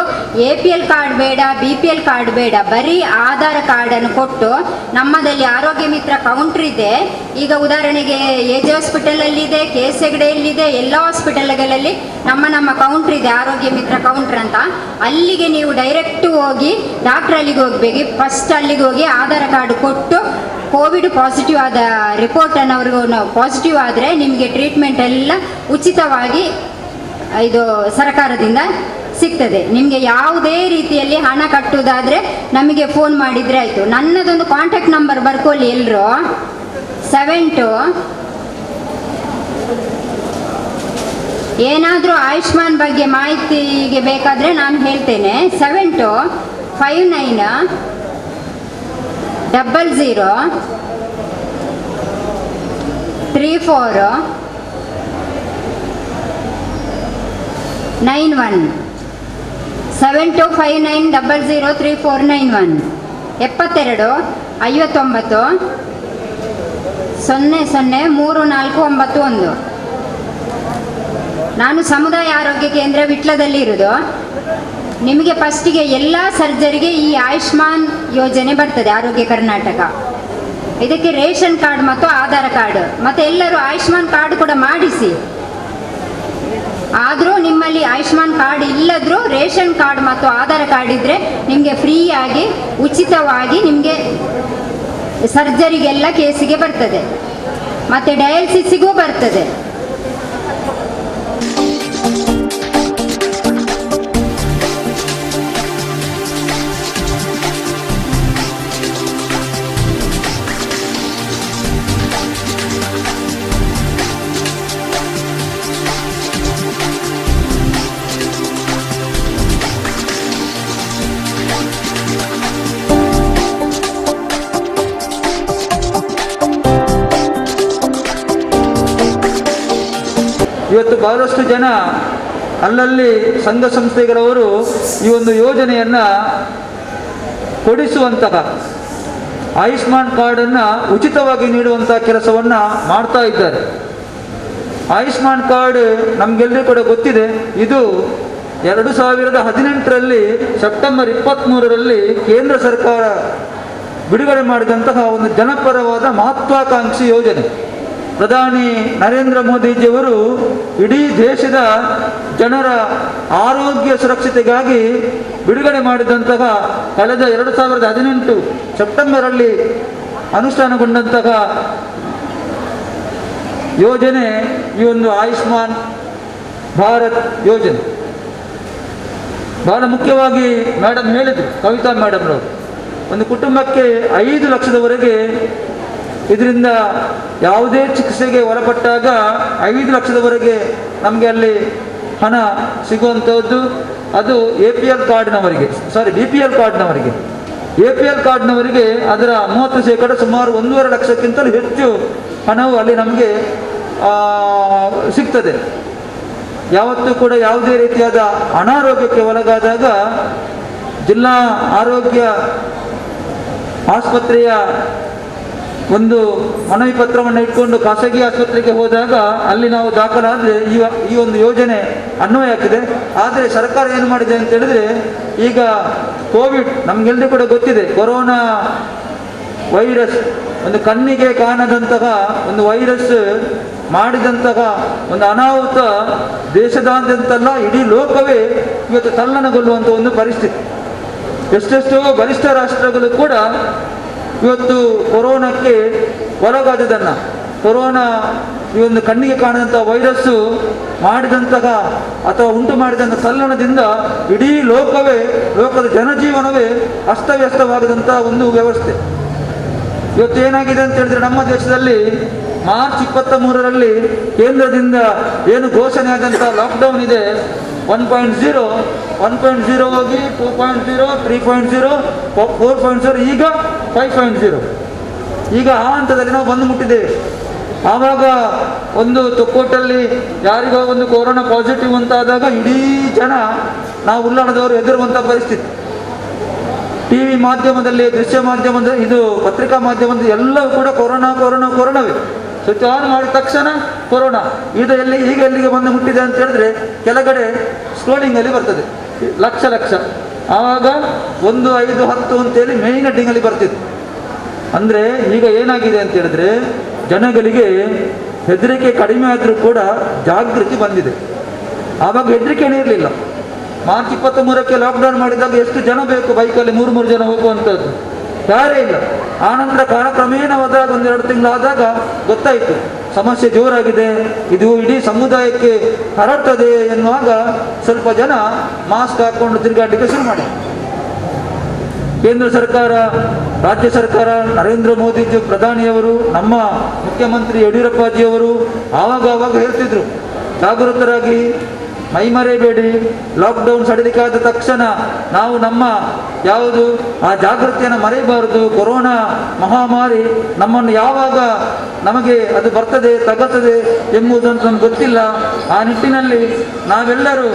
APL ಕಾರ್ಡ್ ಬೇಡ, BPL ಕಾರ್ಡ್ ಬೇಡ, ಬರೀ ಆಧಾರ್ ಕಾರ್ಡನ್ನು ಕೊಟ್ಟು ನಮ್ಮದಲ್ಲಿ ಆರೋಗ್ಯ ಮಿತ್ರ ಕೌಂಟ್ರ್ ಇದೆ. ಈಗ ಉದಾಹರಣೆಗೆ AJ ಹಾಸ್ಪಿಟಲಲ್ಲಿದೆ, KS ಹೆಗ್ಡೆಯಲ್ಲಿದೆ, ಎಲ್ಲ ಹಾಸ್ಪಿಟಲ್ಗಳಲ್ಲಿ ನಮ್ಮ ಕೌಂಟ್ರ್ ಇದೆ, ಆರೋಗ್ಯ ಮಿತ್ರ ಕೌಂಟ್ರ್ ಅಂತ. ಅಲ್ಲಿಗೆ ನೀವು ಡೈರೆಕ್ಟ್ ಹೋಗಿ ಡಾಕ್ಟ್ರ್ ಅಲ್ಲಿಗೆ ಹೋಗಬೇಕು. ಫಸ್ಟ್ ಅಲ್ಲಿಗೆ ಹೋಗಿ ಆಧಾರ್ ಕಾರ್ಡ್ ಕೊಟ್ಟು ಕೋವಿಡ್ ಪಾಸಿಟಿವ್ ಆದ ರಿಪೋರ್ಟನ್ನು ಅವ್ರಿಗೂ ಪಾಸಿಟಿವ್ ಆದರೆ ನಿಮಗೆ ಟ್ರೀಟ್ಮೆಂಟ್ ಎಲ್ಲ ಉಚಿತವಾಗಿ ಇದು ಸರ್ಕಾರದಿಂದ ಸಿಗ್ತದೆ. ನಿಮಗೆ ಯಾವುದೇ ರೀತಿಯಲ್ಲಿ ಹಣ ಕಟ್ಟುವುದಾದರೆ ನಮಗೆ ಫೋನ್ ಮಾಡಿದರೆ ಆಯಿತು. ನನ್ನದೊಂದು ಕಾಂಟ್ಯಾಕ್ಟ್ ನಂಬರ್ ಬರ್ಕೊಳ್ಳಿ ಎಲ್ಲರೂ. 72 ಏನಾದರೂ ಆಯುಷ್ಮಾನ್ ಬಗ್ಗೆ ಮಾಹಿತಿಗೆ ಬೇಕಾದರೆ ನಾನು ಹೇಳ್ತೇನೆ. 7259 00 34 91 7259 00 3491 72 59 00 3491. ನಾನು ಸಮುದಾಯ ಆರೋಗ್ಯ ಕೇಂದ್ರ ವಿಟ್ಲದಲ್ಲಿ ಇರೋದು. ನಿಮಗೆ ಫಸ್ಟಿಗೆ ಎಲ್ಲ ಸರ್ಜರಿಗೆ ಈ ಆಯುಷ್ಮಾನ್ ಯೋಜನೆ ಬರ್ತದೆ, ಆರೋಗ್ಯ ಕರ್ನಾಟಕ. ಇದಕ್ಕೆ ರೇಷನ್ ಕಾರ್ಡ್ ಮತ್ತು ಆಧಾರ್ ಕಾರ್ಡ್ ಮತ್ತು ಎಲ್ಲರೂ ಆಯುಷ್ಮಾನ್ ಕಾರ್ಡ್ ಕೂಡ ಮಾಡಿಸಿ. ಆದರೂ ನಿಮ್ಮಲ್ಲಿ ಆಯುಷ್ಮಾನ್ ಕಾರ್ಡ್ ಇಲ್ಲದ್ರೂ ರೇಷನ್ ಕಾರ್ಡ್ ಮತ್ತು ಆಧಾರ್ ಕಾರ್ಡ್ ಇದ್ದರೆ ನಿಮಗೆ ಫ್ರೀಯಾಗಿ ಉಚಿತವಾಗಿ ನಿಮಗೆ ಸರ್ಜರಿಗೆಲ್ಲ ಕೇಸಿಗೆ ಬರ್ತದೆ ಮತ್ತು ಡಯಾಲಿಸಿಸ್ಸಿಗೂ ಬರ್ತದೆ. ಇವತ್ತು ಬಹಳಷ್ಟು ಜನ ಅಲ್ಲಲ್ಲಿ ಸಂಘ ಸಂಸ್ಥೆಗಳವರು ಈ ಒಂದು ಯೋಜನೆಯನ್ನು ಕೊಡಿಸುವಂತಹ ಆಯುಷ್ಮಾನ್ ಕಾರ್ಡನ್ನು ಉಚಿತವಾಗಿ ನೀಡುವಂಥ ಕೆಲಸವನ್ನು ಮಾಡ್ತಾ ಇದ್ದಾರೆ. ಆಯುಷ್ಮಾನ್ ಕಾರ್ಡ್ ನಮಗೆಲ್ಲರೂ ಕೂಡ ಗೊತ್ತಿದೆ. ಇದು 2018ರಲ್ಲಿ ಸೆಪ್ಟೆಂಬರ್ 23ರಲ್ಲಿ ಕೇಂದ್ರ ಸರ್ಕಾರ ಬಿಡುಗಡೆ ಮಾಡಿದಂತಹ ಒಂದು ಜನಪರವಾದ ಮಹತ್ವಾಕಾಂಕ್ಷಿ ಯೋಜನೆ. ಪ್ರಧಾನಿ ನರೇಂದ್ರ ಮೋದಿಜಿಯವರು ಇಡೀ ದೇಶದ ಜನರ ಆರೋಗ್ಯ ಸುರಕ್ಷತೆಗಾಗಿ ಬಿಡುಗಡೆ ಮಾಡಿದಂತಹ ಕಳೆದ 2018 ಸೆಪ್ಟೆಂಬರಲ್ಲಿ ಅನುಷ್ಠಾನಗೊಂಡಂತಹ ಯೋಜನೆ ಈ ಒಂದು ಆಯುಷ್ಮಾನ್ ಭಾರತ್ ಯೋಜನೆ. ಬಹಳ ಮುಖ್ಯವಾಗಿ ಮೇಡಮ್ ಹೇಳಿದರು, ಕವಿತಾ ಮೇಡಮ್ರವರು, ಒಂದು ಕುಟುಂಬಕ್ಕೆ 5 ಲಕ್ಷದವರೆಗೆ ಇದರಿಂದ ಯಾವುದೇ ಚಿಕಿತ್ಸೆಗೆ ಒಳಪಟ್ಟಾಗ 5 ಲಕ್ಷದವರೆಗೆ ನಮಗೆ ಅಲ್ಲಿ ಹಣ ಸಿಗುವಂಥದ್ದು. ಅದು APL ಕಾರ್ಡ್ನವರಿಗೆ, BPL ಕಾರ್ಡ್ನವರಿಗೆ. APL ಕಾರ್ಡ್ನವರಿಗೆ ಅದರ 30% ಸುಮಾರು 1.5 ಲಕ್ಷಕ್ಕಿಂತಲೂ ಹೆಚ್ಚು ಹಣವು ಅಲ್ಲಿ ನಮಗೆ ಸಿಗ್ತದೆ. ಯಾವತ್ತೂ ಕೂಡ ಯಾವುದೇ ರೀತಿಯಾದ ಅನಾರೋಗ್ಯಕ್ಕೆ ಒಳಗಾದಾಗ ಜಿಲ್ಲಾ ಆರೋಗ್ಯ ಆಸ್ಪತ್ರೆಯ ಒಂದು ಮನವಿ ಪತ್ರವನ್ನು ಇಟ್ಕೊಂಡು ಖಾಸಗಿ ಆಸ್ಪತ್ರೆಗೆ ಹೋದಾಗ ಅಲ್ಲಿ ನಾವು ದಾಖಲಾದರೆ ಈ ಒಂದು ಯೋಜನೆ ಅನ್ವಯ ಆಗ್ತದೆ. ಆದರೆ ಸರ್ಕಾರ ಏನು ಮಾಡಿದೆ ಅಂತ ಹೇಳಿದ್ರೆ, ಈಗ ಕೋವಿಡ್ ನಮಗೆಲ್ಲರೂ ಕೂಡ ಗೊತ್ತಿದೆ, ಕೊರೋನಾ ವೈರಸ್ ಒಂದು ಕಣ್ಣಿಗೆ ಕಾಣದಂತಹ ಒಂದು ವೈರಸ್ ಮಾಡಿದಂತಹ ಒಂದು ಅನಾಹುತ ದೇಶದಾದ್ಯಂತಲ್ಲ ಇಡೀ ಲೋಕವೇ ಇವತ್ತು ತಲ್ಲಣಗೊಳ್ಳುವಂಥ ಒಂದು ಪರಿಸ್ಥಿತಿ. ಎಷ್ಟೆಷ್ಟೋ ಬಲಿಷ್ಠ ರಾಷ್ಟ್ರಗಳು ಕೂಡ ಇವತ್ತು ಕೊರೋನಾಕ್ಕೆ ಒಳಗಾದದನ್ನು, ಕೊರೋನಾ ಈ ಒಂದು ಕಣ್ಣಿಗೆ ಕಾಣದಂಥ ವೈರಸ್ಸು ಮಾಡಿದಂತಹ ಅಥವಾ ಉಂಟು ಮಾಡಿದಂಥ ತಲ್ಲಣದಿಂದ ಇಡೀ ಲೋಕದ ಜನಜೀವನವೇ ಅಸ್ತವ್ಯಸ್ತವಾಗದಂಥ ಒಂದು ವ್ಯವಸ್ಥೆ. ಇವತ್ತು ಏನಾಗಿದೆ ಅಂತ ಹೇಳಿದ್ರೆ, ನಮ್ಮ ದೇಶದಲ್ಲಿ ಮಾರ್ಚ್ 23ರಲ್ಲಿ ಕೇಂದ್ರದಿಂದ ಏನು ಘೋಷಣೆ ಆದಂಥ ಲಾಕ್ಡೌನ್ ಇದೆ 1.0 ಹೋಗಿ 2.0, 3.0, 4.0, ಈಗ 5.0. ಈಗ ಆ ಹಂತದಲ್ಲಿ ನಾವು ಬಂದು ಮುಟ್ಟಿದ್ದೇವೆ. ಆವಾಗ ಒಂದು ತೊಕ್ಕೋಟಲ್ಲಿ ಯಾರಿಗೋ ಒಂದು ಕೊರೋನಾ ಪಾಸಿಟಿವ್ ಅಂತಾದಾಗ ಇಡೀ ಜನ ನಾವು ಉಲ್ಲಾಣದವರು ಹೆದರುವಂಥ ಪರಿಸ್ಥಿತಿ. TV ಮಾಧ್ಯಮದಲ್ಲಿ, ದೃಶ್ಯ ಮಾಧ್ಯಮದಲ್ಲಿ, ಇದು ಪತ್ರಿಕಾ ಮಾಧ್ಯಮದಲ್ಲಿ ಎಲ್ಲವೂ ಕೂಡ ಕೊರೋನಾವೇ. ಸ್ವಿಚ್ ಆನ್ ಮಾಡಿದ ತಕ್ಷಣ ಕೊರೋನಾ ಇದು ಈಗ ಎಲ್ಲಿಗೆ ಬಂದು ಮುಟ್ಟಿದೆ ಅಂತ ಹೇಳಿದ್ರೆ, ಕೆಳಗಡೆ ಸ್ಕ್ರೋಲಿಂಗಲ್ಲಿ ಬರ್ತದೆ ಲಕ್ಷ. ಆವಾಗ 1, 5, 10 ಅಂತೇಳಿ ಮೇಯ್ನ್ ಹೆಡ್ಡಿಂಗಲ್ಲಿ ಬರ್ತಿತ್ತು. ಅಂದರೆ ಈಗ ಏನಾಗಿದೆ ಅಂತ ಹೇಳಿದ್ರೆ, ಜನಗಳಿಗೆ ಹೆದರಿಕೆ ಕಡಿಮೆ ಆದರೂ ಕೂಡ ಜಾಗೃತಿ ಬಂದಿದೆ. ಆವಾಗ ಹೆದರಿಕೆನೇ ಇರಲಿಲ್ಲ. ಮಾರ್ಚ್ 23ಕ್ಕೆ ಲಾಕ್ಡೌನ್ ಮಾಡಿದಾಗ ಎಷ್ಟು ಜನ ಬೇಕು ಬೈಕಲ್ಲಿ 3 ಜನ ಹೋಗುವಂಥದ್ದು, ಯಾರೇ ಇಲ್ಲ. ಆನಂತರ ಕಾಲಕ್ರಮೇಣ ಹೋದಾಗ 1-2 ತಿಂಗಳಾದಾಗ ಗೊತ್ತಾಯಿತು ಸಮಸ್ಯೆ ಜೋರಾಗಿದೆ, ಇದು ಇಡೀ ಸಮುದಾಯಕ್ಕೆ ಹರಡ್ತದೆ ಎನ್ನುವಾಗ ಸ್ವಲ್ಪ ಜನ ಮಾಸ್ಕ್ ಹಾಕ್ಕೊಂಡು ತಿರುಗಾಡಲಿಕ್ಕೆ ಶುರು ಮಾಡಿ. ಕೇಂದ್ರ ಸರ್ಕಾರ, ರಾಜ್ಯ ಸರ್ಕಾರ, ನರೇಂದ್ರ ಮೋದಿಜಿ ಪ್ರಧಾನಿಯವರು, ನಮ್ಮ ಮುಖ್ಯಮಂತ್ರಿ ಯಡಿಯೂರಪ್ಪಾಜಿಯವರು ಆವಾಗ ಹೇಳ್ತಿದ್ರು, ಜಾಗೃತರಾಗಿ, ಮೈಮರೆಯಬೇಡಿ, ಲಾಕ್ಡೌನ್ ಸಡಿಲಿಕ್ಕಾದ ತಕ್ಷಣ ನಾವು ನಮ್ಮ ಯಾವುದು ಆ ಜಾಗೃತಿಯನ್ನು ಮರೆಯಬಾರದು. ಕೊರೋನಾ ಮಹಾಮಾರಿ ನಮ್ಮನ್ನು ಯಾವಾಗ ನಮಗೆ ಅದು ಬರ್ತದೆ ತಗತ್ತದೆ ಎಂಬುದಂತ ನಮ್ಗೆ ಗೊತ್ತಿಲ್ಲ. ಆ ನಿಟ್ಟಿನಲ್ಲಿ ನಾವೆಲ್ಲರೂ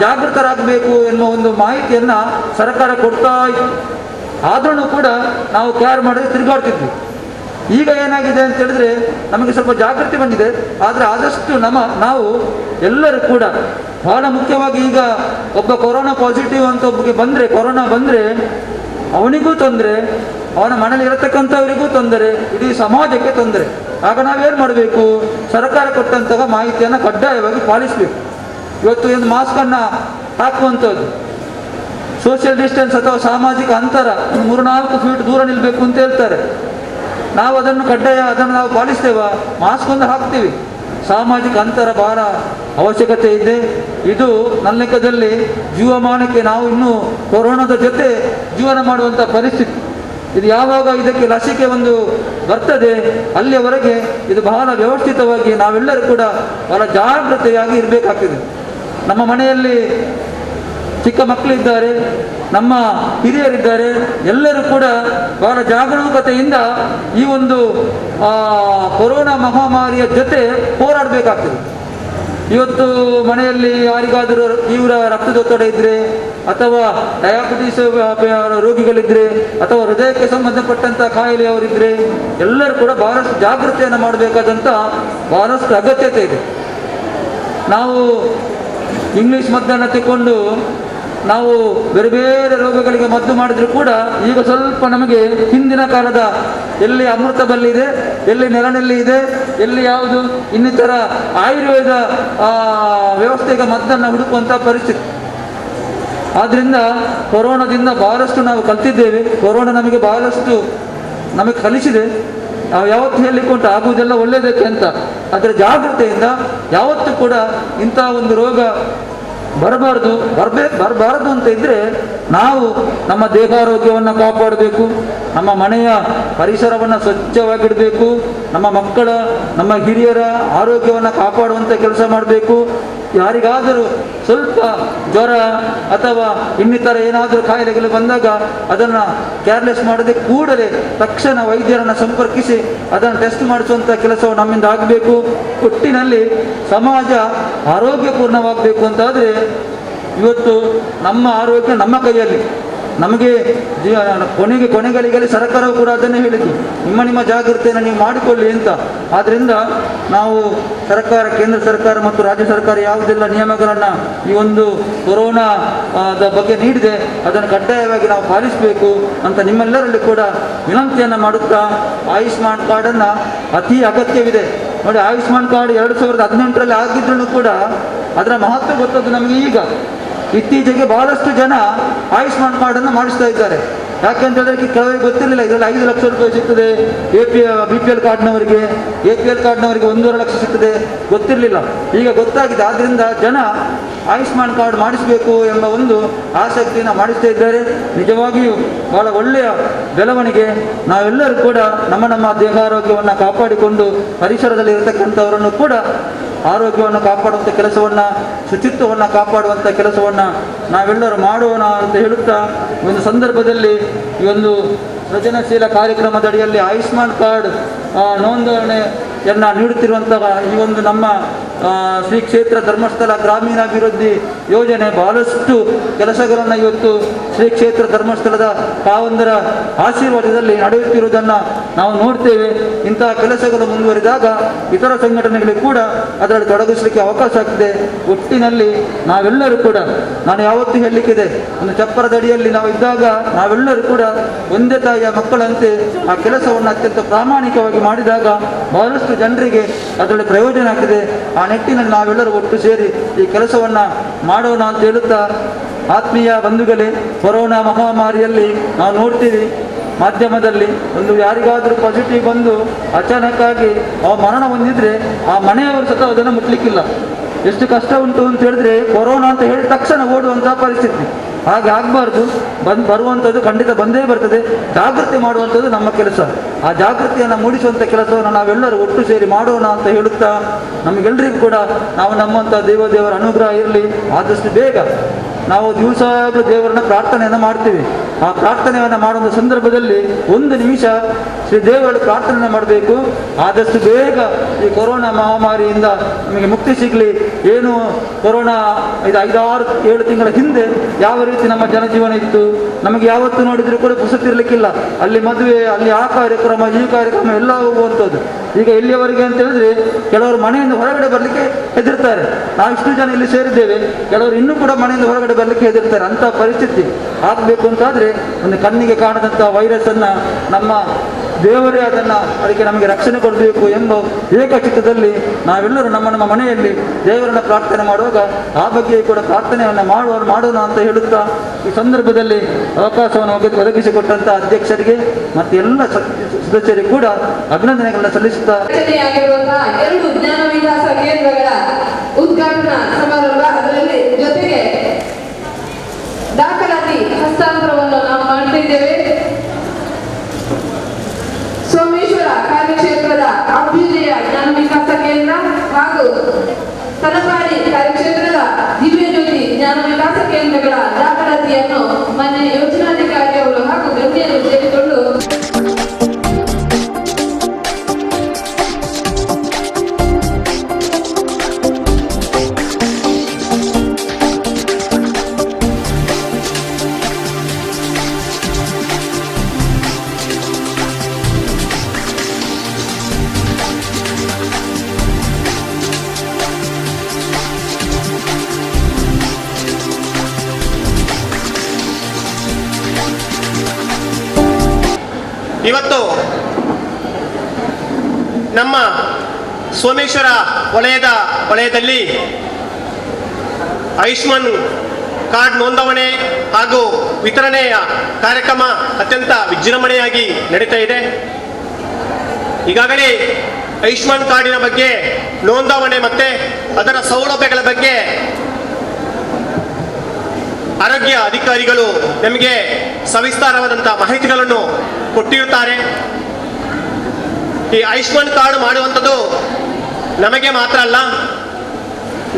ಜಾಗೃತರಾಗಬೇಕು ಎನ್ನುವ ಒಂದು ಮಾಹಿತಿಯನ್ನು ಸರ್ಕಾರ ಕೊಡ್ತಾ ಇತ್ತು. ಆದ್ರೂ ಕೂಡ ನಾವು ಕೇರ್ ಮಾಡದೆ ತಿರುಗಾಡ್ತಿದ್ವಿ. ಈಗ ಏನಾಗಿದೆ ಅಂತ ಹೇಳಿದ್ರೆ ನಮಗೆ ಸ್ವಲ್ಪ ಜಾಗೃತಿ ಬಂದಿದೆ. ಆದರೆ ಆದಷ್ಟು ನಾವು ಎಲ್ಲರೂ ಕೂಡ ಬಹಳ ಮುಖ್ಯವಾಗಿ ಈಗ ಒಬ್ಬ ಕೊರೋನಾ ಪಾಸಿಟಿವ್ ಅಂತ ಒಬ್ಬಗೆ ಬಂದರೆ, ಕೊರೋನಾ ಬಂದರೆ ಅವನಿಗೂ ತೊಂದರೆ, ಅವನ ಮನೇಲಿ ಇರತಕ್ಕಂಥವರಿಗೂ ತೊಂದರೆ, ಇಡೀ ಸಮಾಜಕ್ಕೆ ತೊಂದರೆ. ಆಗ ನಾವೇನು ಮಾಡಬೇಕು? ಸರ್ಕಾರ ಕೊಟ್ಟಂತಹ ಮಾಹಿತಿಯನ್ನು ಕಡ್ಡಾಯವಾಗಿ ಪಾಲಿಸಬೇಕು. ಇವತ್ತು ಏನು ಮಾಸ್ಕನ್ನು ಹಾಕುವಂಥದ್ದು, ಸೋಷಿಯಲ್ ಡಿಸ್ಟೆನ್ಸ್ ಅಥವಾ ಸಾಮಾಜಿಕ ಅಂತರ 3-4 ಫೀಟ್ ದೂರ ನಿಲ್ಲಬೇಕು ಅಂತ ಹೇಳ್ತಾರೆ. ನಾವು ಅದನ್ನು ಕಡ್ಡಾಯ ಅದನ್ನು ನಾವು ಪಾಲಿಸ್ತೇವಾ? ಮಾಸ್ಕ್ ಒಂದು ಹಾಕ್ತೀವಿ. ಸಾಮಾಜಿಕ ಅಂತರ ಬಹಳ ಅವಶ್ಯಕತೆ ಇದೆ. ಇದು ನನ್ನ ಲೆಕ್ಕದಲ್ಲಿ ಜೀವಮಾನಕ್ಕೆ ನಾವು ಇನ್ನೂ ಕೊರೋನಾದ ಜೊತೆ ಜೀವನ ಮಾಡುವಂಥ ಪರಿಸ್ಥಿತಿ. ಇದು ಯಾವಾಗ ಇದಕ್ಕೆ ಲಸಿಕೆ ಒಂದು ಬರ್ತದೆ ಅಲ್ಲಿಯವರೆಗೆ ಇದು ಬಹಳ ವ್ಯವಸ್ಥಿತವಾಗಿ ನಾವೆಲ್ಲರೂ ಕೂಡ ಬಹಳ ಜಾಗೃತೆಯಾಗಿ ಇರಬೇಕಾಗ್ತದೆ. ನಮ್ಮ ಮನೆಯಲ್ಲಿ ಚಿಕ್ಕ ಮಕ್ಕಳಿದ್ದಾರೆ, ನಮ್ಮ ಹಿರಿಯರಿದ್ದಾರೆ, ಎಲ್ಲರೂ ಕೂಡ ಬಹಳ ಜಾಗರೂಕತೆಯಿಂದ ಈ ಒಂದು ಕೊರೋನಾ ಮಹಾಮಾರಿಯ ಜೊತೆ ಹೋರಾಡಬೇಕಾಗ್ತದೆ. ಇವತ್ತು ಮನೆಯಲ್ಲಿ ಯಾರಿಗಾದರೂ ತೀವ್ರ ರಕ್ತದೊತ್ತಡ ಇದ್ದರೆ, ಅಥವಾ ಡಯಾಬಿಟಿಸ್ ರೋಗಿಗಳಿದ್ದರೆ, ಅಥವಾ ಹೃದಯಕ್ಕೆ ಸಂಬಂಧಪಟ್ಟಂಥ ಕಾಯಿಲೆಯವರಿದ್ದರೆ ಎಲ್ಲರೂ ಕೂಡ ಬಹಳಷ್ಟು ಜಾಗೃತಿಯನ್ನು ಮಾಡಬೇಕಾದಂಥ ಬಹಳಷ್ಟು ಅಗತ್ಯತೆ ಇದೆ. ನಾವು ಇಂಗ್ಲೀಷ್ ಮದ್ದನ್ನು ತಗೊಂಡು ನಾವು ಬೇರೆ ಬೇರೆ ರೋಗಗಳಿಗೆ ಮದ್ದು ಮಾಡಿದರೂ ಕೂಡ ಈಗ ಸ್ವಲ್ಪ ನಮಗೆ ಹಿಂದಿನ ಕಾಲದ ಎಲ್ಲಿ ಅಮೃತ ಬಲ್ಲಿದೆ, ಎಲ್ಲಿ ನೆಲನೆಲ್ಲಿ ಇದೆ, ಎಲ್ಲಿ ಯಾವುದು ಇನ್ನಿತರ ಆಯುರ್ವೇದ ವ್ಯವಸ್ಥೆಗೆ ಮದ್ದನ್ನು ಹುಡುಕುವಂಥ ಪರಿಸ್ಥಿತಿ. ಆದ್ದರಿಂದ ಕೊರೋನಾದಿಂದ ಬಹಳಷ್ಟು ನಾವು ಕಲ್ತಿದ್ದೇವೆ. ಕೊರೋನಾ ನಮಗೆ ಬಹಳಷ್ಟು ನಮಗೆ ಕಲಿಸಿದೆ. ನಾವು ಯಾವತ್ತು ಹೇಳಿಕೊಂಡು ಆಗುವುದೆಲ್ಲ ಒಳ್ಳೆಯದಕ್ಕೆ ಅಂತ. ಅದರ ಜಾಗೃತೆಯಿಂದ ಯಾವತ್ತೂ ಕೂಡ ಇಂಥ ಒಂದು ರೋಗ ಬರಬಾರದು ಅಂತ ಇದ್ದರೆ ನಾವು ನಮ್ಮ ದೇಹಾರೋಗ್ಯವನ್ನು ಕಾಪಾಡಬೇಕು, ನಮ್ಮ ಮನೆಯ ಪರಿಸರವನ್ನು ಸ್ವಚ್ಛವಾಗಿಡಬೇಕು, ನಮ್ಮ ಮಕ್ಕಳ ನಮ್ಮ ಹಿರಿಯರ ಆರೋಗ್ಯವನ್ನು ಕಾಪಾಡುವಂಥ ಕೆಲಸ ಮಾಡಬೇಕು. ಯಾರಿಗಾದರೂ ಸ್ವಲ್ಪ ಜ್ವರ ಅಥವಾ ಇನ್ನಿತರ ಏನಾದರೂ ಕಾಯಿಲೆಗಳು ಬಂದಾಗ ಅದನ್ನು ಕೇರ್ಲೆಸ್ ಮಾಡದೆ ಕೂಡಲೇ ತಕ್ಷಣ ವೈದ್ಯರನ್ನು ಸಂಪರ್ಕಿಸಿ ಅದನ್ನು ಟೆಸ್ಟ್ ಮಾಡಿಸುವಂಥ ಕೆಲಸವು ನಮ್ಮಿಂದ ಆಗಬೇಕು. ಒಟ್ಟಿನಲ್ಲಿ ಸಮಾಜ ಆರೋಗ್ಯಪೂರ್ಣವಾಗಬೇಕು ಅಂತಾದರೆ ಇವತ್ತು ನಮ್ಮ ಆರೋಗ್ಯ ನಮ್ಮ ಕೈಯಲ್ಲಿ. ನಮಗೆ ಕೊನೆಗಳಿಗೆಲ್ಲಿ ಸರ್ಕಾರವು ಕೂಡ ಅದನ್ನೇ ಹೇಳಿದ್ದು, ನಿಮ್ಮ ಜಾಗೃತಿಯನ್ನು ನೀವು ಮಾಡಿಕೊಳ್ಳಿ ಅಂತ. ಆದ್ದರಿಂದ ನಾವು ಸರ್ಕಾರ, ಕೇಂದ್ರ ಸರ್ಕಾರ ಮತ್ತು ರಾಜ್ಯ ಸರ್ಕಾರ ಯಾವುದೆಲ್ಲ ನಿಯಮಗಳನ್ನು ಈ ಒಂದು ಕೊರೋನಾದ ಬಗ್ಗೆ ನೀಡಿದೆ ಅದನ್ನು ಕಡ್ಡಾಯವಾಗಿ ನಾವು ಪಾಲಿಸಬೇಕು ಅಂತ ನಿಮ್ಮೆಲ್ಲರಲ್ಲಿ ಕೂಡ ವಿನಂತಿಯನ್ನು ಮಾಡುತ್ತಾ, ಆಯುಷ್ಮಾನ್ ಕಾರ್ಡನ್ನು ಅತಿ ಅಗತ್ಯವಿದೆ. ನೋಡಿ, ಆಯುಷ್ಮಾನ್ ಕಾರ್ಡ್ 2018ರಲ್ಲಿ ಆಗಿದ್ರೂ ಕೂಡ ಅದರ ಮಹತ್ವ ಗೊತ್ತದ್ದು ನಮಗೆ ಈಗ. ಇತ್ತೀಚೆಗೆ ಬಹಳಷ್ಟು ಜನ ಆಯುಷ್ಮಾನ್ ಕಾರ್ಡನ್ನು ಮಾಡಿಸ್ತಾ ಇದ್ದಾರೆ. ಯಾಕೆಂತಂದರೆ ಕೆಲವರಿಗೆ ಗೊತ್ತಿರಲಿಲ್ಲ ಇದರಲ್ಲಿ 5 ಲಕ್ಷ ರೂಪಾಯಿ ಸಿಗ್ತದೆ BPL ಕಾರ್ಡ್ನವರಿಗೆ, APL ಕಾರ್ಡ್ನವರಿಗೆ 1.5 ಲಕ್ಷ ಸಿಗ್ತದೆ, ಗೊತ್ತಿರಲಿಲ್ಲ. ಈಗ ಗೊತ್ತಾಗಿದೆ. ಆದ್ದರಿಂದ ಜನ ಆಯುಷ್ಮಾನ್ ಕಾರ್ಡ್ ಮಾಡಿಸಬೇಕು ಎಂಬ ಒಂದು ಆಸಕ್ತಿಯನ್ನು ಮಾಡಿಸ್ತಾ ಇದ್ದಾರೆ. ನಿಜವಾಗಿಯೂ ಬಹಳ ಒಳ್ಳೆಯ ಬೆಳವಣಿಗೆ. ನಾವೆಲ್ಲರೂ ಕೂಡ ನಮ್ಮ ದೇಹಾರೋಗ್ಯವನ್ನು ಕಾಪಾಡಿಕೊಂಡು ಪರಿಸರದಲ್ಲಿ ಇರತಕ್ಕಂಥವರನ್ನು ಕೂಡ ಆರೋಗ್ಯವನ್ನು ಕಾಪಾಡುವಂಥ ಕೆಲಸವನ್ನು, ಶುಚಿತ್ವವನ್ನು ಕಾಪಾಡುವಂಥ ಕೆಲಸವನ್ನು ನಾವೆಲ್ಲರೂ ಮಾಡೋಣ ಅಂತ ಹೇಳುತ್ತಾ, ಒಂದು ಸಂದರ್ಭದಲ್ಲಿ ಈ ಒಂದು ಸೃಜನಶೀಲ ಕಾರ್ಯಕ್ರಮದ ಅಡಿಯಲ್ಲಿ ಆಯುಷ್ಮಾನ್ ಕಾರ್ಡ್ ನೋಂದಣಿಯನ್ನು ನೀಡುತ್ತಿರುವಂತಹ ಈ ಒಂದು ನಮ್ಮ ಶ್ರೀ ಕ್ಷೇತ್ರ ಧರ್ಮಸ್ಥಳ ಗ್ರಾಮೀಣಾಭಿವೃದ್ಧಿ ಯೋಜನೆ ಬಹಳಷ್ಟು ಕೆಲಸಗಳನ್ನು ಇವತ್ತು ಶ್ರೀ ಕ್ಷೇತ್ರ ಧರ್ಮಸ್ಥಳದ ತಾವಂದರ ಆಶೀರ್ವಾದದಲ್ಲಿ ನಡೆಯುತ್ತಿರುವುದನ್ನು ನಾವು ನೋಡ್ತೇವೆ. ಇಂತಹ ಕೆಲಸಗಳು ಮುಂದುವರಿದಾಗ ಇತರ ಸಂಘಟನೆಗಳಿಗೆ ಕೂಡ ಅದರಲ್ಲಿ ತೊಡಗಿಸಲಿಕ್ಕೆ ಅವಕಾಶ ಆಗ್ತದೆ. ಒಟ್ಟಿನಲ್ಲಿ ನಾವೆಲ್ಲರೂ ಕೂಡ, ನಾನು ಯಾವತ್ತೂ ಹೇಳಲಿಕ್ಕಿದೆ, ಒಂದು ಚಪ್ಪರದ ಅಡಿಯಲ್ಲಿ ನಾವು ಇದ್ದಾಗ ನಾವೆಲ್ಲರೂ ಕೂಡ ಒಂದೇ ತಾಯಿಯ ಮಕ್ಕಳಂತೆ ಆ ಕೆಲಸವನ್ನು ಅತ್ಯಂತ ಪ್ರಾಮಾಣಿಕವಾಗಿ ಮಾಡಿದಾಗ ಬಹಳಷ್ಟು ಜನರಿಗೆ ಅದರಲ್ಲಿ ಪ್ರಯೋಜನ ಆಗ್ತದೆ. ಆ ನಿಟ್ಟಿನಲ್ಲಿ ನಾವೆಲ್ಲರೂ ಒಟ್ಟು ಸೇರಿ ಈ ಕೆಲಸವನ್ನು ಮಾಡೋಣ ಅಂತ ಹೇಳುತ್ತಾ, ಆತ್ಮೀಯ ಬಂಧುಗಳೇ, ಕೊರೋನಾ ಮಹಾಮಾರಿಯಲ್ಲಿ ನಾವು ನೋಡ್ತೀವಿ ಮಾಧ್ಯಮದಲ್ಲಿ ಒಂದು ಯಾರಿಗಾದರೂ ಪಾಸಿಟಿವ್ ಬಂದು ಅಚಾನಕ್ಕಾಗಿ ಮರಣ ಹೊಂದಿದ್ರೆ ಆ ಮನೆಯವರು ಸಹ ಅದನ್ನು ಮುಟ್ಲಿಕ್ಕಿಲ್ಲ. ಎಷ್ಟು ಕಷ್ಟ ಉಂಟು ಅಂತ ಹೇಳಿದ್ರೆ ಕೊರೋನಾ ಅಂತ ಹೇಳಿದ ತಕ್ಷಣ ಓಡುವಂತಹ ಪರಿಸ್ಥಿತಿ. ಹಾಗೆ ಆಗಬಾರ್ದು. ಬರುವಂಥದ್ದು ಖಂಡಿತ ಬಂದೇ ಬರ್ತದೆ. ಜಾಗೃತಿ ಮಾಡುವಂಥದ್ದು ನಮ್ಮ ಕೆಲಸ. ಆ ಜಾಗೃತಿಯನ್ನು ಮೂಡಿಸುವಂಥ ಕೆಲಸವನ್ನು ನಾವೆಲ್ಲರೂ ಒಟ್ಟು ಸೇರಿ ಮಾಡೋಣ ಅಂತ ಹೇಳುತ್ತಾ, ನಮಗೆಲ್ಲರಿಗೂ ಕೂಡ ನಾವು ನಮ್ಮಂಥ ದೇವರ ಅನುಗ್ರಹ ಇರಲಿ. ಆದಷ್ಟು ಬೇಗ ನಾವು ದಿವಸಗಳು ದೇವರನ್ನ ಪ್ರಾರ್ಥನೆಯನ್ನು ಮಾಡ್ತೀವಿ. ಆ ಪ್ರಾರ್ಥನೆಯನ್ನು ಮಾಡುವ ಸಂದರ್ಭದಲ್ಲಿ ಒಂದು ನಿಮಿಷ ಶ್ರೀ ದೇವರಲ್ಲಿ ಪ್ರಾರ್ಥನೆ ಮಾಡಬೇಕು. ಆದಷ್ಟು ಬೇಗ ಈ ಕೊರೋನಾ ಮಹಾಮಾರಿಯಿಂದ ನಮಗೆ ಮುಕ್ತಿ ಸಿಗಲಿ. ಏನು ಕೊರೋನಾ ಇದು 5-6-7 ತಿಂಗಳ ಹಿಂದೆ ಯಾವ ರೀತಿ ನಮ್ಮ ಜನಜೀವನ ಇತ್ತು, ನಮಗೆ ಯಾವತ್ತು ನೋಡಿದ್ರು ಕೂಡ ಪುಸತಿರ್ಲಿಕ್ಕಿಲ್ಲ. ಅಲ್ಲಿ ಮದುವೆ, ಅಲ್ಲಿ ಆ ಕಾರ್ಯಕ್ರಮ, ಈ ಕಾರ್ಯಕ್ರಮ ಎಲ್ಲ ಹೋಗುವಂಥದ್ದು. ಈಗ ಎಲ್ಲಿಯವರೆಗೆ ಅಂತ ಹೇಳಿದ್ರೆ ಕೆಲವರು ಮನೆಯಿಂದ ಹೊರಗಡೆ ಬರಲಿಕ್ಕೆ ಹೆದರ್ತಾರೆ. ನಾವು ಇಷ್ಟು ಜನ ಇಲ್ಲಿ ಸೇರಿದ್ದೇವೆ, ಕೆಲವರು ಇನ್ನೂ ಕೂಡ ಮನೆಯಿಂದ ಹೊರಗಡೆ ಬರಲಿಕ್ಕೆ ಹೆದರ್ತಾರೆ. ಅಂಥ ಪರಿಸ್ಥಿತಿ ಆಗಬೇಕು ಅಂತಾದರೆ ಒಂದು ಕಣ್ಣಿಗೆ ಕಾಣದಂಥ ವೈರಸ್ಸನ್ನು ನಮ್ಮ ದೇವರೇ ಅದಕ್ಕೆ ನಮಗೆ ರಕ್ಷಣೆ ಕೊಡಬೇಕು ಎಂಬ ಏಕಚಿತ್ತದಲ್ಲಿ ನಾವೆಲ್ಲರೂ ನಮ್ಮ ಮನೆಯಲ್ಲಿ ದೇವರನ್ನ ಪ್ರಾರ್ಥನೆ ಮಾಡುವಾಗ ಆ ಬಗ್ಗೆ ಕೂಡ ಪ್ರಾರ್ಥನೆಯನ್ನು ಮಾಡೋಣ ಅಂತ ಹೇಳುತ್ತಾ ಈ ಸಂದರ್ಭದಲ್ಲಿ ಅವಕಾಶವನ್ನು ಒದಗಿಸಿಕೊಟ್ಟಂಥ ಅಧ್ಯಕ್ಷರಿಗೆ ಮತ್ತು ಎಲ್ಲ ಸದಸ್ಯರಿಗೆ ಕೂಡ ಅಭಿನಂದನೆಗಳನ್ನು ಸಲ್ಲಿಸುತ್ತಾ ರಚನೆಯಾಗಿರುವಂತಹ 2 ಜ್ಞಾನ ವಿಕಾಸ ಕೇಂದ್ರಗಳ ಉದ್ಘಾಟನಾ ಸಮಾರಂಭ, ಅದರಲ್ಲಿ ಜೊತೆಗೆ ದಾಖಲಾತಿ ಹಸ್ತಾಂತರವನ್ನು ನಾವು ಮಾಡ್ತಿದ್ದೇವೆ. ಸೋಮೇಶ್ವರ ಕಾರ್ಯಕ್ಷೇತ್ರದ ಅಭ್ಯುದಯ ಜ್ಞಾನ ವಿಕಾಸ ಕೇಂದ್ರ ಹಾಗೂ ತಲಪಾಡಿ ಕಾರ್ಯಕ್ಷೇತ್ರದ ದಿವ್ಯಜ್ಯೋತಿ ಜ್ಞಾನ ವಿಕಾಸ ಕೇಂದ್ರಗಳ ದಾಖಲಾತಿಯನ್ನು ಮಾನ್ಯ ಯೋಜನಾಧಿಕಾರಿ ಅವರು ಹಾಗೂ ಗಣ್ಯರು ಸೇರಿಕೊಂಡು ಇವತ್ತು ನಮ್ಮ ಸೋಮೇಶ್ವರ ವಲಯದಲ್ಲಿ ಆಯುಷ್ಮಾನ್ ಕಾರ್ಡ್ ನೋಂದಣಿ ಹಾಗೂ ವಿತರಣೆಯ ಕಾರ್ಯಕ್ರಮ ಅತ್ಯಂತ ವಿಜೃಂಭಣೆಯಾಗಿ ನಡೀತಾ ಇದೆ. ಈಗಾಗಲೇ ಆಯುಷ್ಮಾನ್ ಕಾರ್ಡಿನ ಬಗ್ಗೆ, ನೋಂದಣಿ ಮತ್ತು ಅದರ ಸೌಲಭ್ಯಗಳ ಬಗ್ಗೆ ಆರೋಗ್ಯ ಅಧಿಕಾರಿಗಳು ನಮಗೆ ಸವಿಸ್ತಾರವಾದಂಥ ಮಾಹಿತಿಗಳನ್ನು ಕೊಟ್ಟಿರುತ್ತಾರೆ. ಈ ಆಯುಷ್ಮಾನ್ ಕಾರ್ಡ್ ಮಾಡುವಂಥದ್ದು ನಮಗೆ ಮಾತ್ರ ಅಲ್ಲ,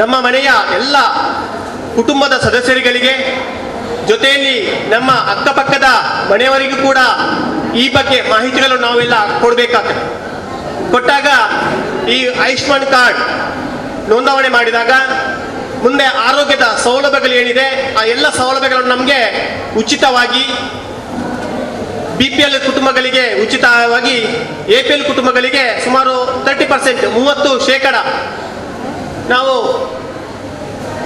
ನಮ್ಮ ಮನೆಯ ಎಲ್ಲ ಕುಟುಂಬದ ಸದಸ್ಯರುಗಳಿಗೆ, ಜೊತೆಯಲ್ಲಿ ನಮ್ಮ ಅಕ್ಕಪಕ್ಕದ ಮನೆಯವರಿಗೂ ಕೂಡ ಈ ಬಗ್ಗೆ ಮಾಹಿತಿಗಳನ್ನು ನಾವೆಲ್ಲ ಕೊಡಬೇಕಾಗ್ತದೆ. ಕೊಟ್ಟಾಗ ಈ ಆಯುಷ್ಮಾನ್ ಕಾರ್ಡ್ ನೋಂದಣಿ ಮಾಡಿದಾಗ ಮುಂದೆ ಆರೋಗ್ಯದ ಸೌಲಭ್ಯಗಳು ಏನಿದೆ ಆ ಎಲ್ಲ ಸೌಲಭ್ಯಗಳನ್ನು ನಮಗೆ ಉಚಿತವಾಗಿ, BPL ಕುಟುಂಬಗಳಿಗೆ ಉಚಿತವಾಗಿ, APL ಕುಟುಂಬಗಳಿಗೆ ಸುಮಾರು 30%, 30% ನಾವು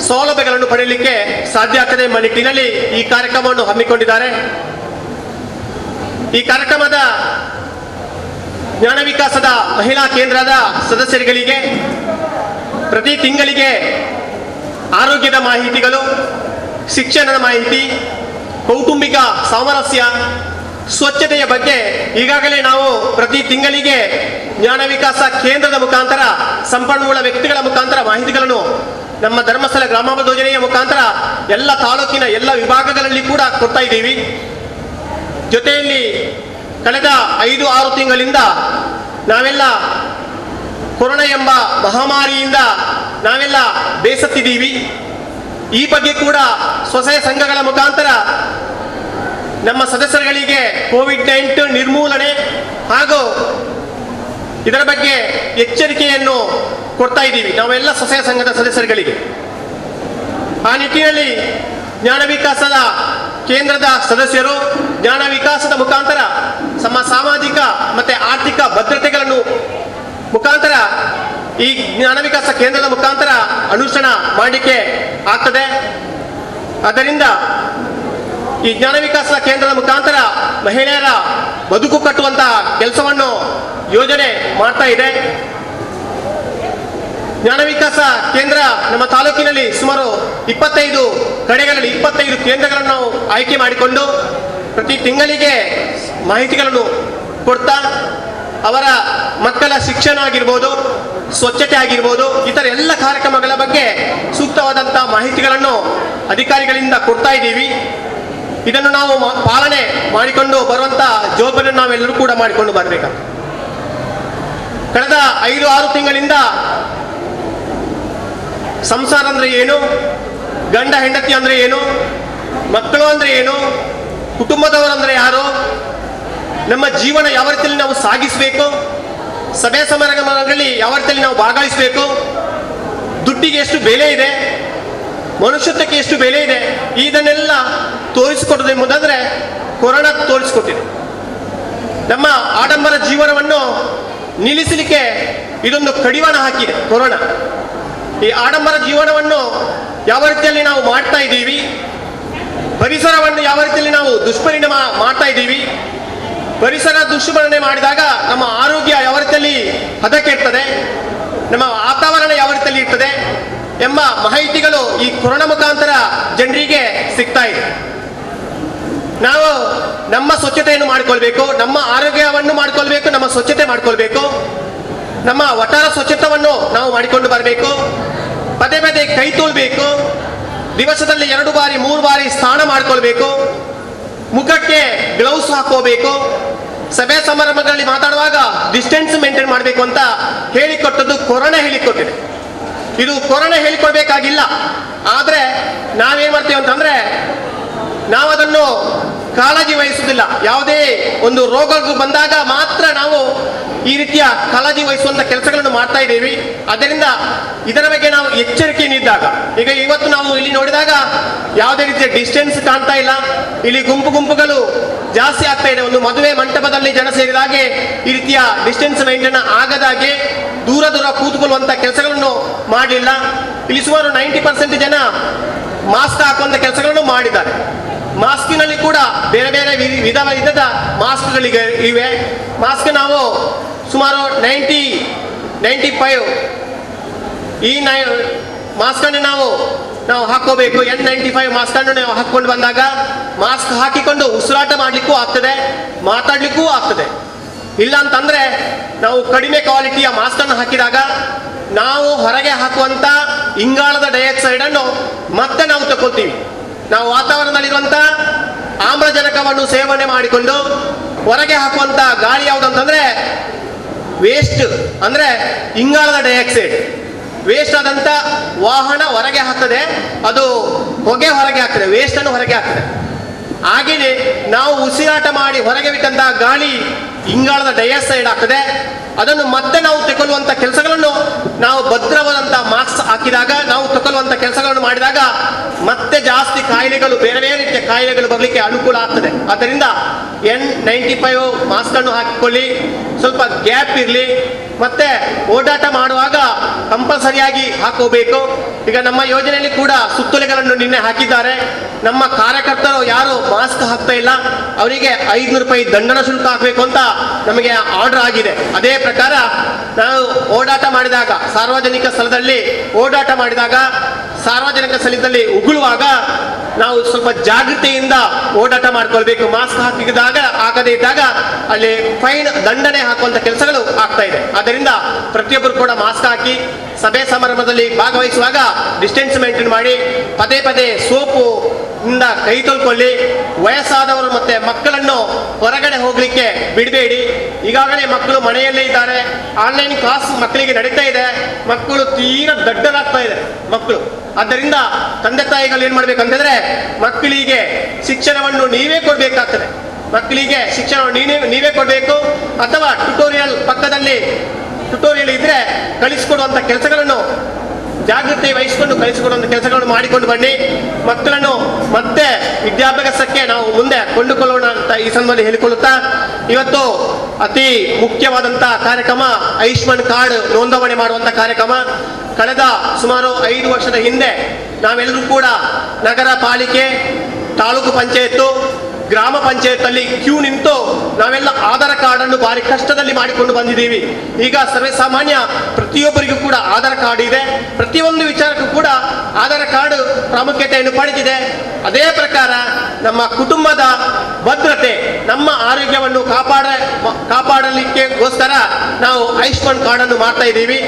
ಸೌಲಭ್ಯಗಳನ್ನು ಪಡೆಯಲಿಕ್ಕೆ ಸಾಧ್ಯ ಆಗ್ತದೆ ಎಂಬ ನಿಟ್ಟಿನಲ್ಲಿ ಈ ಕಾರ್ಯಕ್ರಮವನ್ನು ಹಮ್ಮಿಕೊಂಡಿದ್ದಾರೆ. ಈ ಕಾರ್ಯಕ್ರಮದ ಜ್ಞಾನ ವಿಕಾಸದ ಮಹಿಳಾ ಕೇಂದ್ರದ ಸದಸ್ಯರುಗಳಿಗೆ ಪ್ರತಿ ತಿಂಗಳಿಗೆ ಆರೋಗ್ಯದ ಮಾಹಿತಿಗಳು, ಶಿಕ್ಷಣದ ಮಾಹಿತಿ, ಕೌಟುಂಬಿಕ ಸಾಮರಸ್ಯ, ಸ್ವಚ್ಛತೆಯ ಬಗ್ಗೆ ಈಗಾಗಲೇ ನಾವು ಪ್ರತಿ ತಿಂಗಳಿಗೆ ಜ್ಞಾನ ವಿಕಾಸ ಕೇಂದ್ರದ ಮುಖಾಂತರ ಸಂಪನ್ಮೂಲ ವ್ಯಕ್ತಿಗಳ ಮುಖಾಂತರ ಮಾಹಿತಿಗಳನ್ನು ನಮ್ಮ ಧರ್ಮಸ್ಥಳ ಗ್ರಾಮಾಭಿವೃದ್ಧಿ ಯೋಜನೆಯ ಮುಖಾಂತರ ಎಲ್ಲ ತಾಲೂಕಿನ ಎಲ್ಲ ವಿಭಾಗಗಳಲ್ಲಿ ಕೂಡ ಕೊಡ್ತಾ ಇದ್ದೀವಿ. ಜೊತೆಯಲ್ಲಿ ಕಳೆದ 5-6 ತಿಂಗಳಿಂದ ನಾವೆಲ್ಲ ಕೊರೋನಾ ಎಂಬ ಮಹಾಮಾರಿಯಿಂದ ನಾವೆಲ್ಲ ಬೇಸತ್ತಿದ್ದೀವಿ. ಈ ಬಗ್ಗೆ ಕೂಡ ಸ್ವಸಹಾಯ ಸಂಘಗಳ ಮುಖಾಂತರ ನಮ್ಮ ಸದಸ್ಯರುಗಳಿಗೆ ಕೋವಿಡ್-19 ನಿರ್ಮೂಲನೆ ಹಾಗೂ ಇದರ ಬಗ್ಗೆ ಎಚ್ಚರಿಕೆಯನ್ನು ಕೊಡ್ತಾ ಇದ್ದೀವಿ ನಾವೆಲ್ಲ ಸ್ವಸಹಾಯ ಸಂಘದ ಸದಸ್ಯರುಗಳಿಗೆ. ಆ ನಿಟ್ಟಿನಲ್ಲಿ ಜ್ಞಾನ ವಿಕಾಸದ ಕೇಂದ್ರದ ಸದಸ್ಯರು ಜ್ಞಾನ ವಿಕಾಸದ ಮುಖಾಂತರ ನಮ್ಮ ಸಾಮಾಜಿಕ ಮತ್ತು ಆರ್ಥಿಕ ಭದ್ರತೆಗಳನ್ನು ಮುಖಾಂತರ ಈ ಜ್ಞಾನ ವಿಕಾಸ ಕೇಂದ್ರದ ಮುಖಾಂತರ ಅನುಷ್ಠಾನ ಮಾಡಲಿಕ್ಕೆ ಆಗ್ತದೆ. ಆದ್ದರಿಂದ ಈ ಜ್ಞಾನ ವಿಕಾಸ ಕೇಂದ್ರದ ಮುಖಾಂತರ ಮಹಿಳೆಯರ ಬದುಕು ಕಟ್ಟುವಂತಹ ಕೆಲಸವನ್ನು ಯೋಜನೆ ಮಾಡ್ತಾ ಇದೆ. ಜ್ಞಾನ ವಿಕಾಸ ಕೇಂದ್ರ ನಮ್ಮ ತಾಲೂಕಿನಲ್ಲಿ ಸುಮಾರು 25 ಕಡೆಗಳಲ್ಲಿ 25 ಕೇಂದ್ರಗಳನ್ನು ನಾವು ಆಯ್ಕೆ ಮಾಡಿಕೊಂಡು ಪ್ರತಿ ತಿಂಗಳಿಗೆ ಮಾಹಿತಿಗಳನ್ನು ಕೊಡ್ತಾ ಅವರ ಮಕ್ಕಳ ಶಿಕ್ಷಣ ಆಗಿರ್ಬೋದು, ಸ್ವಚ್ಛತೆ ಆಗಿರ್ಬೋದು, ಇತರ ಎಲ್ಲ ಕಾರ್ಯಕ್ರಮಗಳ ಬಗ್ಗೆ ಸೂಕ್ತವಾದಂಥ ಮಾಹಿತಿಗಳನ್ನು ಅಧಿಕಾರಿಗಳಿಂದ ಕೊಡ್ತಾ ಇದ್ದೀವಿ. ಇದನ್ನು ನಾವು ಪಾಲನೆ ಮಾಡಿಕೊಂಡು ಬರುವಂಥ ಜವಾಬ್ದಾರಿಯನ್ನು ನಾವೆಲ್ಲರೂ ಕೂಡ ಮಾಡಿಕೊಂಡು ಬರಬೇಕಾಗ್ತದೆ. ಕಳೆದ 5-6 ತಿಂಗಳಿಂದ ಸಂಸಾರ ಅಂದರೆ ಏನು, ಗಂಡ ಹೆಂಡತಿ ಅಂದರೆ ಏನು, ಮಕ್ಕಳು ಅಂದರೆ ಏನು, ಕುಟುಂಬದವರಂದರೆ ಯಾರು, ನಮ್ಮ ಜೀವನ ಯಾವ ರೀತಿಯಲ್ಲಿ ನಾವು ಸಾಗಿಸಬೇಕು, ಸಭೆ ಸಮಾರಂಭಗಳಲ್ಲಿ ಯಾವ ರೀತಿಯಲ್ಲಿ ನಾವು ಭಾಗವಹಿಸಬೇಕು, ದುಡ್ಡಿಗೆ ಎಷ್ಟು ಬೆಲೆ ಇದೆ, ಮನುಷ್ಯತ್ವಕ್ಕೆ ಎಷ್ಟು ಬೆಲೆ ಇದೆ, ಇದನ್ನೆಲ್ಲ ತೋರಿಸಿಕೊಡೋದು ಎಂಬುದಾದರೆ ಕೊರೋನಾ ತೋರಿಸಿಕೊಟ್ಟಿದೆ. ನಮ್ಮ ಆಡಂಬರ ಜೀವನವನ್ನು ನಿಲ್ಲಿಸಲಿಕ್ಕೆ ಇದೊಂದು ಕಡಿವಾಣ ಹಾಕಿದೆ ಕೊರೋನಾ. ಈ ಆಡಂಬರ ಜೀವನವನ್ನು ಯಾವ ರೀತಿಯಲ್ಲಿ ನಾವು ಮಾಡ್ತಾ ಇದ್ದೀವಿ, ಪರಿಸರವನ್ನು ಯಾವ ರೀತಿಯಲ್ಲಿ ನಾವು ದುಷ್ಪರಿಣಾಮ ಮಾಡ್ತಾ ಇದ್ದೀವಿ, ಪರಿಸರ ದುಷ್ಪರಿಣಾಮ ಮಾಡಿದಾಗ ನಮ್ಮ ಆರೋಗ್ಯ ಯಾವ ರೀತಿಯಲ್ಲಿ ಹದಗೆಡ್ತದೆ, ನಮ್ಮ ವಾತಾವರಣ ಯಾವ ರೀತಿಯಲ್ಲಿ ಇರ್ತದೆ ಎಂಬ ಮಾಹಿತಿಗಳು ಈ ಕೊರೋನಾ ಮುಖಾಂತರ ಜನರಿಗೆ ಸಿಗ್ತಾ ಇದೆ. ನಾವು ನಮ್ಮ ಸ್ವಚ್ಛತೆಯನ್ನು ಮಾಡಿಕೊಳ್ಬೇಕು, ನಮ್ಮ ಆರೋಗ್ಯವನ್ನು ಮಾಡಿಕೊಳ್ಬೇಕು, ನಮ್ಮ ಸ್ವಚ್ಛತೆ ಮಾಡಿಕೊಳ್ಬೇಕು, ನಮ್ಮ ವಟಾರ ಸ್ವಚ್ಛತೆಯನ್ನು ನಾವು ಮಾಡಿಕೊಂಡು ಬರಬೇಕು, ಪದೇ ಪದೇ ಕೈ ತೊಳ್ಬೇಕು, ದಿವಸದಲ್ಲಿ 2 ಬಾರಿ 3 ಬಾರಿ ಸ್ನಾನ ಮಾಡಿಕೊಳ್ಬೇಕು, ಮುಖಕ್ಕೆ ಗ್ಲೌಸ್ ಹಾಕೋಬೇಕು, ಸಭೆ ಸಮಾರಂಭಗಳಲ್ಲಿ ಮಾತಾಡುವಾಗ ಡಿಸ್ಟೆನ್ಸ್ ಮೇಂಟೈನ್ ಮಾಡಬೇಕು ಅಂತ ಹೇಳಿಕೊಟ್ಟದ್ದು ಕೊರೋನಾ ಹೇಳಿಕೊಟ್ಟಿದೆ. ಇದು ಕೊರೋನಾ ಹೇಳಿಕೊಡ್ಬೇಕಾಗಿಲ್ಲ, ಆದರೆ ನಾವೇನು ಮಾಡ್ತೀವಿ ಅಂತಂದರೆ ನಾವು ಅದನ್ನು ಕಾಳಜಿ ವಹಿಸುವುದಿಲ್ಲ. ಯಾವುದೇ ಒಂದು ರೋಗಗಳು ಬಂದಾಗ ಮಾತ್ರ ನಾವು ಈ ರೀತಿಯ ಕಾಳಜಿ ವಹಿಸುವಂಥ ಕೆಲಸಗಳನ್ನು ಮಾಡ್ತಾ ಇದ್ದೀವಿ. ಅದರಿಂದ ಇದರ ಬಗ್ಗೆ ನಾವು ಎಚ್ಚರಿಕೆಯನ್ನಿದ್ದಾಗ, ಈಗ ಇವತ್ತು ನಾವು ಇಲ್ಲಿ ನೋಡಿದಾಗ ಯಾವುದೇ ರೀತಿಯ ಡಿಸ್ಟೆನ್ಸ್ ಕಾಣ್ತಾ ಇಲ್ಲ, ಇಲ್ಲಿ ಗುಂಪುಗಳು ಜಾಸ್ತಿ ಆಗ್ತಾ ಇದೆ. ಒಂದು ಮದುವೆ ಮಂಟಪದಲ್ಲಿ ಜನ ಸೇರಿದಾಗೆ ಈ ರೀತಿಯ ಡಿಸ್ಟೆನ್ಸ್ ಮೇಂಟೈನ್ ಆಗದಾಗೆ ದೂರ ಕೂತ್ಕೊಳ್ಳುವಂಥ ಕೆಲಸಗಳನ್ನು ಮಾಡಲಿಲ್ಲ. ಇಲ್ಲಿ ಸುಮಾರು 90% ಜನ ಮಾಸ್ಕ್ ಹಾಕುವಂಥ ಕೆಲಸಗಳನ್ನು ಮಾಡಿದ್ದಾರೆ. ಮಾಸ್ಕಿನಲ್ಲಿ ಕೂಡ ಬೇರೆ ಬೇರೆ ವಿಧದ ಮಾಸ್ಕ್ಗಳಿಗೆ ಇವೆ. ಮಾಸ್ಕ್ ನಾವು ಸುಮಾರು 95 ಈ ಮಾಸ್ಕನ್ನು ನಾವು ಹಾಕೋಬೇಕು. N95 ಮಾಸ್ಕನ್ನು ನಾವು ಹಾಕ್ಕೊಂಡು ಬಂದಾಗ ಮಾಸ್ಕ್ ಹಾಕಿಕೊಂಡು ಉಸಿರಾಟ ಮಾಡಲಿಕ್ಕೂ ಆಗ್ತದೆ, ಮಾತಾಡಲಿಕ್ಕೂ ಆಗ್ತದೆ. ಇಲ್ಲ ಅಂತಂದರೆ ನಾವು ಕಡಿಮೆ ಕ್ವಾಲಿಟಿಯ ಮಾಸ್ಕನ್ನು ಹಾಕಿದಾಗ ನಾವು ಹೊರಗೆ ಹಾಕುವಂಥ ಇಂಗಾಲದ ಡೈಆಕ್ಸೈಡನ್ನು ಮತ್ತೆ ನಾವು ತಗೊಳ್ತೀವಿ. ನಾವು ವಾತಾವರಣದಲ್ಲಿರುವಂಥ ಆಮ್ಲಜನಕವನ್ನು ಸೇವನೆ ಮಾಡಿಕೊಂಡು ಹೊರಗೆ ಹಾಕುವಂಥ ಗಾಳಿ ಯಾವುದಂತಂದರೆ ವೇಸ್ಟ್, ಅಂದರೆ ಇಂಗಾಲದ ಡೈಆಕ್ಸೈಡ್. ವೇಸ್ಟ್ ಆದಂಥ ವಾಹನ ಹೊರಗೆ ಹಾಕ್ತದೆ, ಅದು ಹೊಗೆ ಹೊರಗೆ ಹಾಕ್ತದೆ, ವೇಸ್ಟನ್ನು ಹೊರಗೆ ಹಾಕ್ತದೆ. ಹಾಗೆಯೇ ನಾವು ಉಸಿರಾಟ ಮಾಡಿ ಹೊರಗೆ ಬಿಟ್ಟಂತಹ ಗಾಳಿ ಇಂಗಾಲದ ಡೈಆಕ್ಸೈಡ್ ಆಗ್ತದೆ. ಅದನ್ನು ಮತ್ತೆ ನಾವು ತಗೊಳ್ಳುವಂಥ ಕೆಲಸಗಳನ್ನು ನಾವು ಭದ್ರವಾದಂಥ ಮಾಸ್ಕ್ ಹಾಕಿದಾಗ, ನಾವು ತಗೊಳ್ಳುವಂಥ ಕೆಲಸಗಳನ್ನು ಮಾಡಿದಾಗ ಮತ್ತೆ ಜಾಸ್ತಿ ಕಾಯಿಲೆಗಳು, ಬೇರೆ ಬೇರೆ ರೀತಿಯ ಕಾಯಿಲೆಗಳು ಬರಲಿಕ್ಕೆ ಅನುಕೂಲ ಆಗ್ತದೆ. ಆದ್ದರಿಂದ N95 ಮಾಸ್ಕನ್ನು ಹಾಕಿಕೊಳ್ಳಿ, ಸ್ವಲ್ಪ ಗ್ಯಾಪ್ ಇರಲಿ, ಮತ್ತೆ ಓಡಾಟ ಮಾಡುವಾಗ ಕಂಪಲ್ಸರಿಯಾಗಿ ಹಾಕೋಬೇಕು. ಈಗ ನಮ್ಮ ಯೋಜನೆಯಲ್ಲಿ ಕೂಡ ಸುತ್ತೋಲೆಗಳನ್ನು ನಿನ್ನೆ ಹಾಕಿದ್ದಾರೆ. ನಮ್ಮ ಕಾರ್ಯಕರ್ತರು ಯಾರು ಮಾಸ್ಕ್ ಹಾಕ್ತಾ ಇಲ್ಲ ಅವರಿಗೆ 500 ರೂಪಾಯಿ ದಂಡನ ಶುಲ್ಕ ಹಾಕಬೇಕು ಅಂತ ನಮಗೆ ಆರ್ಡರ್ ಆಗಿದೆ. ಅದೇ ಪ್ರಕಾರ ನಾವು ಓಡಾಟ ಮಾಡಿದಾಗ, ಸಾರ್ವಜನಿಕ ಸ್ಥಳದಲ್ಲಿ ಓಡಾಟ ಮಾಡಿದಾಗ, ಸಾರ್ವಜನಿಕ ಸ್ಥಳದಲ್ಲಿ ಉಗುಳುವಾಗ ನಾವು ಸ್ವಲ್ಪ ಜಾಗೃತಿಯಿಂದ ಓಡಾಟ ಮಾಡ್ಕೊಳ್ಬೇಕು. ಮಾಸ್ಕ್ ಹಾಕದೇ ಇದ್ದಾಗ ಅಲ್ಲಿ ಫೈನ್, ದಂಡನೆ ಹಾಕುವಂಥ ಕೆಲಸಗಳು ಆಗ್ತಾ ಇದೆ. ಆದ್ದರಿಂದ ಪ್ರತಿಯೊಬ್ಬರು ಕೂಡ ಮಾಸ್ಕ್ ಹಾಕಿ ಸಭೆ ಸಮಾರಂಭದಲ್ಲಿ ಭಾಗವಹಿಸುವಾಗ ಡಿಸ್ಟೆನ್ಸ್ ಮೇಂಟೈನ್ ಮಾಡಿ, ಪದೇ ಪದೇ ಸೋಪು ಇಂದ ಕೈ ತೊಳ್ಕೊಳ್ಳಿ. ವಯಸ್ಸಾದವರು ಮತ್ತೆ ಮಕ್ಕಳನ್ನು ಹೊರಗಡೆ ಹೋಗ್ಲಿಕ್ಕೆ ಬಿಡಬೇಡಿ. ಈಗಾಗಲೇ ಮಕ್ಕಳು ಮನೆಯಲ್ಲೇ ಇದ್ದಾರೆ, ಆನ್ಲೈನ್ ಕ್ಲಾಸ್ ಮಕ್ಕಳಿಗೆ ನಡೀತಾ ಇದೆ, ಮಕ್ಕಳು ತೀರಾ ದಡ್ಡರಾಗ್ತಾ ಇದೆ ಮಕ್ಕಳು. ಆದ್ದರಿಂದ ತಂದೆ ತಾಯಿಗಳು ಏನು ಮಾಡ್ಬೇಕಂತಂದ್ರೆ ಮಕ್ಕಳಿಗೆ ಶಿಕ್ಷಣವನ್ನು ನೀವೇ ಕೊಡಬೇಕಾಗ್ತದೆ. ಮಕ್ಕಳಿಗೆ ಶಿಕ್ಷಣವನ್ನು ನೀವೇ ಕೊಡಬೇಕು, ಅಥವಾ ಟ್ಯುಟೋರಿಯಲ್ ಪಕ್ಕದಲ್ಲಿ ಟ್ಯುಟೋರಿಯಲ್ ಇದ್ರೆ ಕಳಿಸಿಕೊಡುವಂಥ ಕೆಲಸಗಳನ್ನು ಜಾಗೃತಿ ವಹಿಸಿಕೊಂಡು ಕಲಿಸಿಕೊಡುವಂಥ ಕೆಲಸಗಳನ್ನು ಮಾಡಿಕೊಂಡು ಬನ್ನಿ. ಮಕ್ಕಳನ್ನು ಮತ್ತೆ ವಿದ್ಯಾಭ್ಯಾಸಕ್ಕೆ ನಾವು ಮುಂದೆ ಕೊಂಡುಕೊಳ್ಳೋಣ ಅಂತ ಈ ಸಂದರ್ಭದಲ್ಲಿ ಹೇಳಿಕೊಳ್ಳುತ್ತಾ, ಇವತ್ತು ಅತಿ ಮುಖ್ಯವಾದಂಥ ಕಾರ್ಯಕ್ರಮ ಆಯುಷ್ಮಾನ್ ಕಾರ್ಡ್ ನೋಂದಣಿ ಮಾಡುವಂಥ ಕಾರ್ಯಕ್ರಮ. ಕಳೆದ ಸುಮಾರು 5 ವರ್ಷದ ಹಿಂದೆ ನಾವೆಲ್ಲರೂ ಕೂಡ ನಗರ ಪಾಲಿಕೆ, ತಾಲೂಕು ಪಂಚಾಯತ್ತು, ಗ್ರಾಮ ಪಂಚಾಯತ್ ಕ್ಯೂ ನಿಂತು ನಾವೆಲ್ಲ ಆಧಾರ್ ಕಾರ್ಡ್ ಅನ್ನು ಭಾರಿ ಕಷ್ಟದಲ್ಲಿ ಮಾಡಿಕೊಂಡು ಬಂದಿದ್ದೀವಿ. ಈಗ ಸರ್ವೇ ಸಾಮಾನ್ಯ ಪ್ರತಿಯೊಬ್ಬರಿಗೂ ಕೂಡ ಆಧಾರ್ ಕಾರ್ಡ್ ಇದೆ. ಪ್ರತಿಯೊಂದು ವಿಚಾರಕ್ಕೂ ಕೂಡ ಆಧಾರ್ ಕಾರ್ಡ್ ಪ್ರಾಮುಖ್ಯತೆಯನ್ನು ಪಡೆದಿದೆ. ಅದೇ ಪ್ರಕಾರ ನಮ್ಮ ಕುಟುಂಬದ ಭದ್ರತೆ, ನಮ್ಮ ಆರೋಗ್ಯವನ್ನು ಕಾಪಾಡಲಿಕ್ಕೆಗೋಸ್ಕರ ನಾವು ಆಯುಷ್ಮಾನ್ ಕಾರ್ಡ್ ಅನ್ನು ಮಾಡ್ತಾ ಇದ್ದೀವಿ.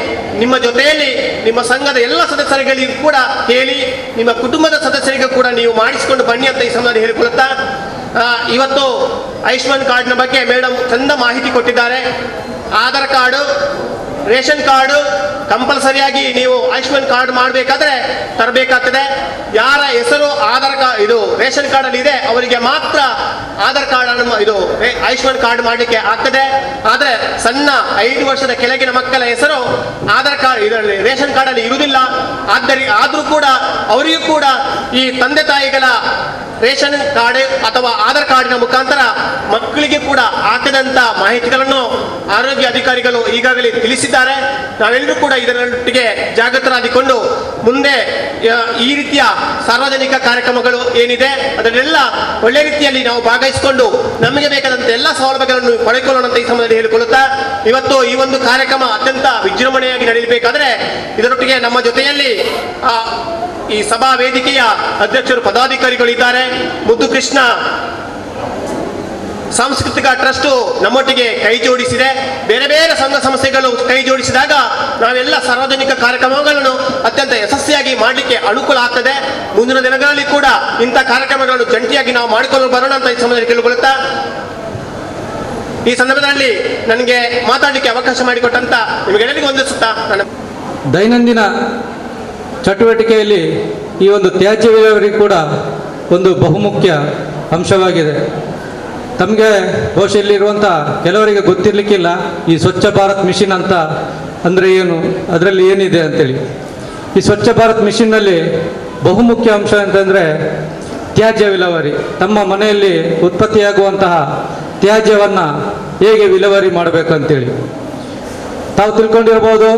ನಿಮ್ಮ ಜೊತೆಯಲ್ಲಿ ನಿಮ್ಮ ಸಂಘದ ಎಲ್ಲ ಸದಸ್ಯರಿಗೂ ಕೂಡ ಹೇಳಿ, ನಿಮ್ಮ ಕುಟುಂಬದ ಸದಸ್ಯರಿಗೂ ಕೂಡ ನೀವು ಮಾಡಿಸಿಕೊಂಡು ಬನ್ನಿ ಅಂತ ಈ ಸಂದರ್ಭದಲ್ಲಿ ಹೇಳಿಕೊಳ್ಳುತ್ತಾ, ಇವತ್ತು ಆಯುಷ್ಮಾನ್ ಕಾರ್ಡ್ನ ಬಗ್ಗೆ ಮೇಡಮ್ ಚಂದ ಮಾಹಿತಿ ಕೊಟ್ಟಿದ್ದಾರೆ. ಆಧಾರ್ ಕಾರ್ಡು, ರೇಷನ್ ಕಾರ್ಡು, ಕಂಪಲ್ಸರಿಯಾಗಿ ನೀವು ಆಯುಷ್ಮಾನ್ ಕಾರ್ಡ್ ಮಾಡಬೇಕಾದ್ರೆ ತರಬೇಕಾಗ್ತದೆ. ಯಾರ ಹೆಸರು ಆಧಾರ್ ಕಾರ್ಡ್ ಇದು ರೇಷನ್ ಕಾರ್ಡ್ ಅಲ್ಲಿ ಇದೆ ಅವರಿಗೆ ಮಾತ್ರ ಆಧಾರ್ ಕಾರ್ಡ್ ಅನ್ನು ಇದು ಆಯುಷ್ಮಾನ್ ಕಾರ್ಡ್ ಮಾಡಲಿಕ್ಕೆ ಆಗ್ತದೆ. ಆದ್ರೆ ಸಣ್ಣ 5 ವರ್ಷದ ಕೆಳಗಿನ ಮಕ್ಕಳ ಹೆಸರು ಆಧಾರ್ ಕಾರ್ಡ್ ಇದರಲ್ಲಿ ರೇಷನ್ ಕಾರ್ಡ್ ಅಲ್ಲಿ ಇರುವುದಿಲ್ಲ. ಆದ್ರೂ ಕೂಡ ಅವರಿಗೂ ಕೂಡ ಈ ತಂದೆ ತಾಯಿಗಳ ರೇಷನ್ ಕಾರ್ಡ್ ಅಥವಾ ಆಧಾರ್ ಕಾರ್ಡಿನ ಮುಖಾಂತರ ಮಕ್ಕಳಿಗೆ ಕೂಡ ಹಾಕದಂತ ಮಾಹಿತಿಗಳನ್ನು ಆರೋಗ್ಯ ಅಧಿಕಾರಿಗಳು ಈಗಾಗಲೇ ತಿಳಿಸಿದ್ದಾರೆ. ನಾವೆಲ್ಲರೂ ಕೂಡ ಇದರೊಟ್ಟಿಗೆ ಜಾಗೃತರಾಗಿಕೊಂಡು ಮುಂದೆ ಈ ರೀತಿಯ ಸಾರ್ವಜನಿಕ ಕಾರ್ಯಕ್ರಮಗಳು ಏನಿದೆ ಅದನ್ನೆಲ್ಲ ಒಳ್ಳೆ ರೀತಿಯಲ್ಲಿ ನಾವು ಭಾಗವಹಿಸಿಕೊಂಡು ನಮಗೆ ಬೇಕಾದಂತ ಎಲ್ಲ ಸೌಲಭ್ಯಗಳನ್ನು ಪಡೆದುಕೊಳ್ಳೋಣ ಅಂತ ಈ ಸಮಯದಲ್ಲಿ ಹೇಳಿಕೊಳ್ಳುತ್ತಾ, ಇವತ್ತು ಈ ಒಂದು ಕಾರ್ಯಕ್ರಮ ಅತ್ಯಂತ ವಿಜೃಂಭಣೆಯಾಗಿ ನಡೆಯಬೇಕಾದ್ರೆ ಇದರೊಟ್ಟಿಗೆ ನಮ್ಮ ಜೊತೆಯಲ್ಲಿ ಈ ಸಭಾ ವೇದಿಕೆಯ ಅಧ್ಯಕ್ಷರು ಪದಾಧಿಕಾರಿಗಳಿದ್ದಾರೆ. ಮುದ್ದು ಕೃಷ್ಣ ಸಾಂಸ್ಕೃತಿಕ ಟ್ರಸ್ಟ್ ನಮ್ಮೊಟ್ಟಿಗೆ ಕೈ ಜೋಡಿಸಿದೆ. ಬೇರೆ ಬೇರೆ ಸಂಘ ಸಂಸ್ಥೆಗಳು ಕೈ ಜೋಡಿಸಿದಾಗ ನಾವೆಲ್ಲ ಸಾರ್ವಜನಿಕ ಕಾರ್ಯಕ್ರಮಗಳನ್ನು ಅತ್ಯಂತ ಯಶಸ್ವಿಯಾಗಿ ಮಾಡಲಿಕ್ಕೆ ಅನುಕೂಲ ಆಗ್ತದೆ. ಮುಂದಿನ ದಿನಗಳಲ್ಲಿ ಕೂಡ ಇಂಥ ಕಾರ್ಯಕ್ರಮಗಳನ್ನು ಜಂಟಿಯಾಗಿ ನಾವು ಮಾಡಿಕೊಂಡು ಬರೋಣ ಅಂತ ಈ ಸಮಯದಲ್ಲಿ ಕೇಳಿಕೊಳ್ಳುತ್ತಾ, ಈ ಸಂದರ್ಭದಲ್ಲಿ ನನಗೆ ಮಾತಾಡಲಿಕ್ಕೆ ಅವಕಾಶ ಮಾಡಿಕೊಟ್ಟಂತ ನಿಮಗೆಲ್ಲರಿಗೂ ವಂದಿಸುತ್ತಾ ನನ್ನ ದೈನಂದಿನ ಚಟುವಟಿಕೆಯಲ್ಲಿ ಈ ಒಂದು ತ್ಯಾಜ್ಯ ವಿಲೇವಾರಿ ಕೂಡ ಒಂದು ಬಹುಮುಖ್ಯ ಅಂಶವಾಗಿದೆ. ತಮಗೆ ಬಹುಶಃ ಇಲ್ಲಿರುವಂಥ ಕೆಲವರಿಗೆ ಗೊತ್ತಿರಲಿಕ್ಕಿಲ್ಲ ಈ ಸ್ವಚ್ಛ ಭಾರತ್ ಮಿಷನ್ ಅಂತ ಅಂದರೆ ಏನು, ಅದರಲ್ಲಿ ಏನಿದೆ ಅಂತೇಳಿ. ಈ ಸ್ವಚ್ಛ ಭಾರತ್ ಮಿಷನ್ನಲ್ಲಿ ಬಹುಮುಖ್ಯ ಅಂಶ ಅಂತಂದರೆ ತ್ಯಾಜ್ಯ ವಿಲೇವಾರಿ. ತಮ್ಮ ಮನೆಯಲ್ಲಿ ಉತ್ಪತ್ತಿಯಾಗುವಂತಹ ತ್ಯಾಜ್ಯವನ್ನು ಹೇಗೆ ವಿಲೇವಾರಿ ಮಾಡಬೇಕಂತೇಳಿ ತಾವು ತಿಳ್ಕೊಂಡಿರ್ಬೋದು.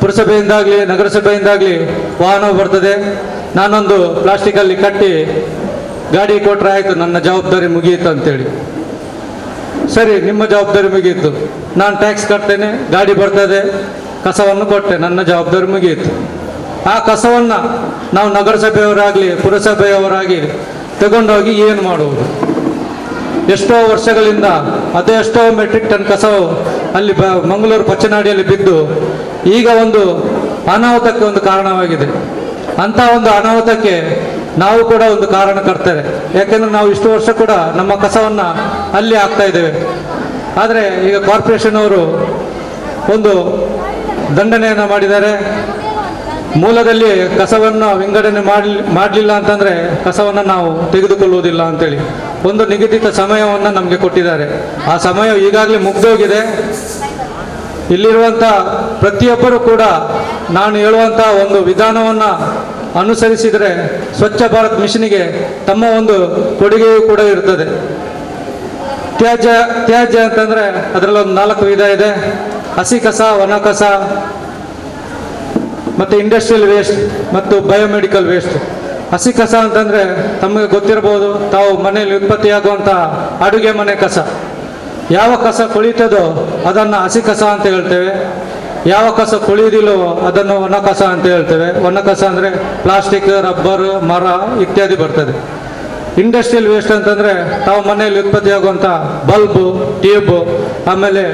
ಪುರಸಭೆಯಿಂದಾಗಲಿ ನಗರಸಭೆಯಿಂದಾಗಲಿ ವಾಹನ ಬರ್ತದೆ, ನಾನೊಂದು ಪ್ಲಾಸ್ಟಿಕಲ್ಲಿ ಕಟ್ಟಿ ಗಾಡಿ ಕೊಟ್ಟರೆ ಆಯಿತು, ನನ್ನ ಜವಾಬ್ದಾರಿ ಮುಗಿಯಿತು ಅಂತೇಳಿ. ಸರಿ, ನಿಮ್ಮ ಜವಾಬ್ದಾರಿ ಮುಗಿಯಿತು, ನಾನು ಟ್ಯಾಕ್ಸ್ ಕಟ್ತೇನೆ, ಗಾಡಿ ಬರ್ತದೆ, ಕಸವನ್ನು ಕೊಟ್ಟೆ, ನನ್ನ ಜವಾಬ್ದಾರಿ ಮುಗಿಯಿತು. ಆ ಕಸವನ್ನು ನಾವು ನಗರಸಭೆಯವರಾಗಲಿ ಪುರಸಭೆಯವರಾಗಿ ತಗೊಂಡೋಗಿ ಏನು ಮಾಡುವುದು? ಎಷ್ಟೋ ವರ್ಷಗಳಿಂದ ಅದೆಷ್ಟೋ ಮೆಟ್ರಿಕ್ ಟನ್ ಕಸವು ಅಲ್ಲಿ ಮಂಗಳೂರು ಪಚ್ಚನಾಡಿಯಲ್ಲಿ ಬಿದ್ದು ಈಗ ಒಂದು ಅನಾಹುತಕ್ಕೆ ಒಂದು ಕಾರಣವಾಗಿದೆ. ಅಂಥ ಒಂದು ಅನಾಹುತಕ್ಕೆ ನಾವು ಕೂಡ ಒಂದು ಕಾರಣಕರ್ತರೆ. ಯಾಕೆಂದರೆ ನಾವು ಇಷ್ಟು ವರ್ಷ ಕೂಡ ನಮ್ಮ ಕಸವನ್ನು ಅಲ್ಲಿ ಹಾಕ್ತಾ ಇದ್ದೇವೆ. ಆದರೆ ಈಗ ಕಾರ್ಪೊರೇಷನ್ ಅವರು ಒಂದು ದಂಡನೆಯನ್ನು ಮಾಡಿದ್ದಾರೆ. ಮೂಲದಲ್ಲಿ ಕಸವನ್ನು ವಿಂಗಡಣೆ ಮಾಡಲಿಲ್ಲ ಅಂತಂದರೆ ಕಸವನ್ನು ನಾವು ತೆಗೆದುಕೊಳ್ಳುವುದಿಲ್ಲ ಅಂತೇಳಿ ಒಂದು ನಿಗದಿತ ಸಮಯವನ್ನು ನಮಗೆ ಕೊಟ್ಟಿದ್ದಾರೆ. ಆ ಸಮಯ ಈಗಾಗಲೇ ಮುಗಿದೋಗಿದೆ. ಇಲ್ಲಿರುವಂಥ ಪ್ರತಿಯೊಬ್ಬರೂ ಕೂಡ ನಾನು ಹೇಳುವಂಥ ಒಂದು ವಿಧಾನವನ್ನು ಅನುಸರಿಸಿದರೆ ಸ್ವಚ್ಛ ಭಾರತ್ ಮಿಷನ್ಗೆ ತಮ್ಮ ಒಂದು ಕೊಡುಗೆಯೂ ಕೂಡ ಇರ್ತದೆ. ತ್ಯಾಜ್ಯ ಅಂತಂದರೆ ಅದರಲ್ಲೊಂದು 4 ವಿಧ ಇದೆ. ಹಸಿ ಕಸ, ಒಣ ಕಸ ಮತ್ತು ಇಂಡಸ್ಟ್ರಿಯಲ್ ವೇಸ್ಟ್ ಮತ್ತು ಬಯೋಮೆಡಿಕಲ್ ವೇಸ್ಟ್. ಹಸಿ ಕಸ ಅಂತಂದರೆ ತಮಗೆ ಗೊತ್ತಿರ್ಬೋದು, ತಾವು ಮನೆಯಲ್ಲಿ ಉತ್ಪತ್ತಿಯಾಗುವಂಥ ಅಡುಗೆ ಮನೆ ಕಸ. ಯಾವ ಕಸ ಕೊಳೀತದೋ ಅದನ್ನು ಹಸಿ ಕಸ ಅಂತ ಹೇಳ್ತೇವೆ. ಯಾವ ಕಸ ಕೊಳೆಯುವುದಿಲ್ಲೋ ಅದನ್ನು ಒಣ ಕಸ ಅಂತ ಹೇಳ್ತೇವೆ. ಒಣ ಕಸ ಅಂದರೆ ಪ್ಲಾಸ್ಟಿಕ್, ರಬ್ಬರ್, ಮರ ಇತ್ಯಾದಿ ಬರ್ತದೆ. ಇಂಡಸ್ಟ್ರಿಯಲ್ ವೇಸ್ಟ್ ಅಂತಂದರೆ ತಾವು ಮನೆಯಲ್ಲಿ ಉತ್ಪತ್ತಿಯಾಗುವಂಥ ಬಲ್ಬು, ಟ್ಯೂಬು, ಆಮೇಲೆ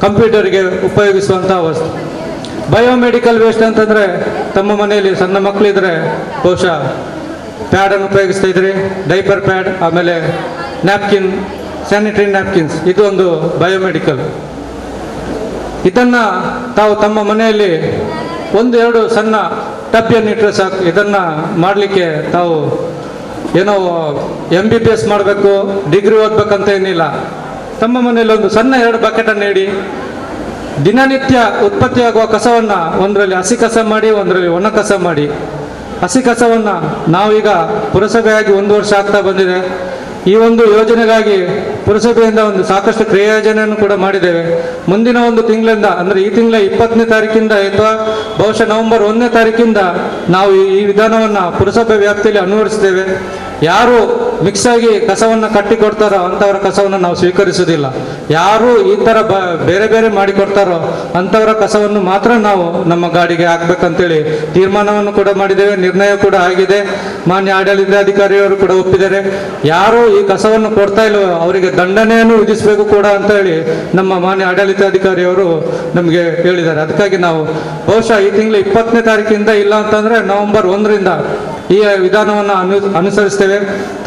ಕಂಪ್ಯೂಟರ್ಗೆ ಉಪಯೋಗಿಸುವಂಥ ವಸ್ತು. ಬಯೋಮೆಡಿಕಲ್ ವೇಸ್ಟ್ ಅಂತಂದರೆ ತಮ್ಮ ಮನೆಯಲ್ಲಿ ಸಣ್ಣ ಮಕ್ಕಳಿದ್ರೆ ಬಹುಶಃ ಪ್ಯಾಡನ್ನು ಉಪಯೋಗಿಸ್ತಾ ಇದ್ರಿ, ಡೈಪರ್ ಪ್ಯಾಡ್, ಆಮೇಲೆ ನ್ಯಾಪ್ಕಿನ್, ಸ್ಯಾನಿಟರಿ ನ್ಯಾಪ್ಕಿನ್ಸ್, ಇದು ಒಂದು ಬಯೋಮೆಡಿಕಲ್. ಇದನ್ನು ತಾವು ತಮ್ಮ ಮನೆಯಲ್ಲಿ 1-2 ಸಣ್ಣ ಟಬ್ಯನ್ನು ಇಟ್ಟರೆ ಸಾಕು. ಇದನ್ನು ಮಾಡಲಿಕ್ಕೆ ತಾವು ಏನೋ MBBS ಮಾಡಬೇಕು, ಡಿಗ್ರಿ ಓದಬೇಕಂತ ಏನಿಲ್ಲ. ತಮ್ಮ ಮನೆಯಲ್ಲಿ ಒಂದು ಸಣ್ಣ 2 ಬಕೆಟನ್ನು ಇಡಿ. ದಿನನಿತ್ಯ ಉತ್ಪತ್ತಿಯಾಗುವ ಕಸವನ್ನು ಒಂದರಲ್ಲಿ ಹಸಿ ಕಸ ಮಾಡಿ, ಒಂದರಲ್ಲಿ ಒಣ ಕಸ ಮಾಡಿ. ಹಸಿ ಕಸವನ್ನು ನಾವೀಗ ಪುರಸಭೆಯಾಗಿ 1 ವರ್ಷ ಆಗ್ತಾ ಬಂದಿದೆ. ಈ ಒಂದು ಯೋಜನೆಗಾಗಿ ಪುರಸಭೆಯಿಂದ ಒಂದು ಸಾಕಷ್ಟು ಕ್ರಿಯಾಯೋಜನೆಯನ್ನು ಕೂಡ ಮಾಡಿದ್ದೇವೆ. ಮುಂದಿನ ಒಂದು ತಿಂಗಳಿಂದ ಅಂದರೆ ಈ ತಿಂಗಳ 20ನೇ ತಾರೀಕಿಂದ ಅಥವಾ ಬಹುಶಃ ನವೆಂಬರ್ 1ನೇ ತಾರೀಕಿಂದ ನಾವು ಈ ವಿಧಾನವನ್ನು ಪುರಸಭೆ ವ್ಯಾಪ್ತಿಯಲ್ಲಿ ಅನುವರಿಸ್ತೇವೆ. ಯಾರು ಮಿಕ್ಸ್ ಆಗಿ ಕಸವನ್ನು ಕಟ್ಟಿ ಕೊಡ್ತಾರೋ ಅಂಥವರ ಕಸವನ್ನು ನಾವು ಸ್ವೀಕರಿಸುವುದಿಲ್ಲ. ಯಾರು ಈ ಥರ ಬೇರೆ ಬೇರೆ ಮಾಡಿಕೊಡ್ತಾರೋ ಅಂಥವರ ಕಸವನ್ನು ಮಾತ್ರ ನಾವು ನಮ್ಮ ಗಾಡಿಗೆ ಹಾಕ್ಬೇಕಂತೇಳಿ ತೀರ್ಮಾನವನ್ನು ಕೂಡ ಮಾಡಿದ್ದೇವೆ. ನಿರ್ಣಯ ಕೂಡ ಆಗಿದೆ. ಮಾನ್ಯ ಆಡಳಿತಾಧಿಕಾರಿಯವರು ಕೂಡ ಒಪ್ಪಿದ್ದಾರೆ. ಯಾರು ಈ ಕಸವನ್ನು ಕೊಡ್ತಾ ಇಲ್ವೋ ಅವರಿಗೆ ದಂಡನೆಯನ್ನು ವಿಧಿಸಬೇಕು ಕೂಡ ಅಂತ ಹೇಳಿ ನಮ್ಮ ಮಾನ್ಯ ಆಡಳಿತಾಧಿಕಾರಿಯವರು ನಮಗೆ ಹೇಳಿದ್ದಾರೆ. ಅದಕ್ಕಾಗಿ ನಾವು ಬಹುಶಃ ಈ ತಿಂಗಳ 20ನೇ ತಾರೀಕಿಂದ ಇಲ್ಲ ಅಂತಂದರೆ ನವೆಂಬರ್ 1ರಿಂದ ಈ ವಿಧಾನವನ್ನು ಅನುಸರಿಸ್ತೇವೆ.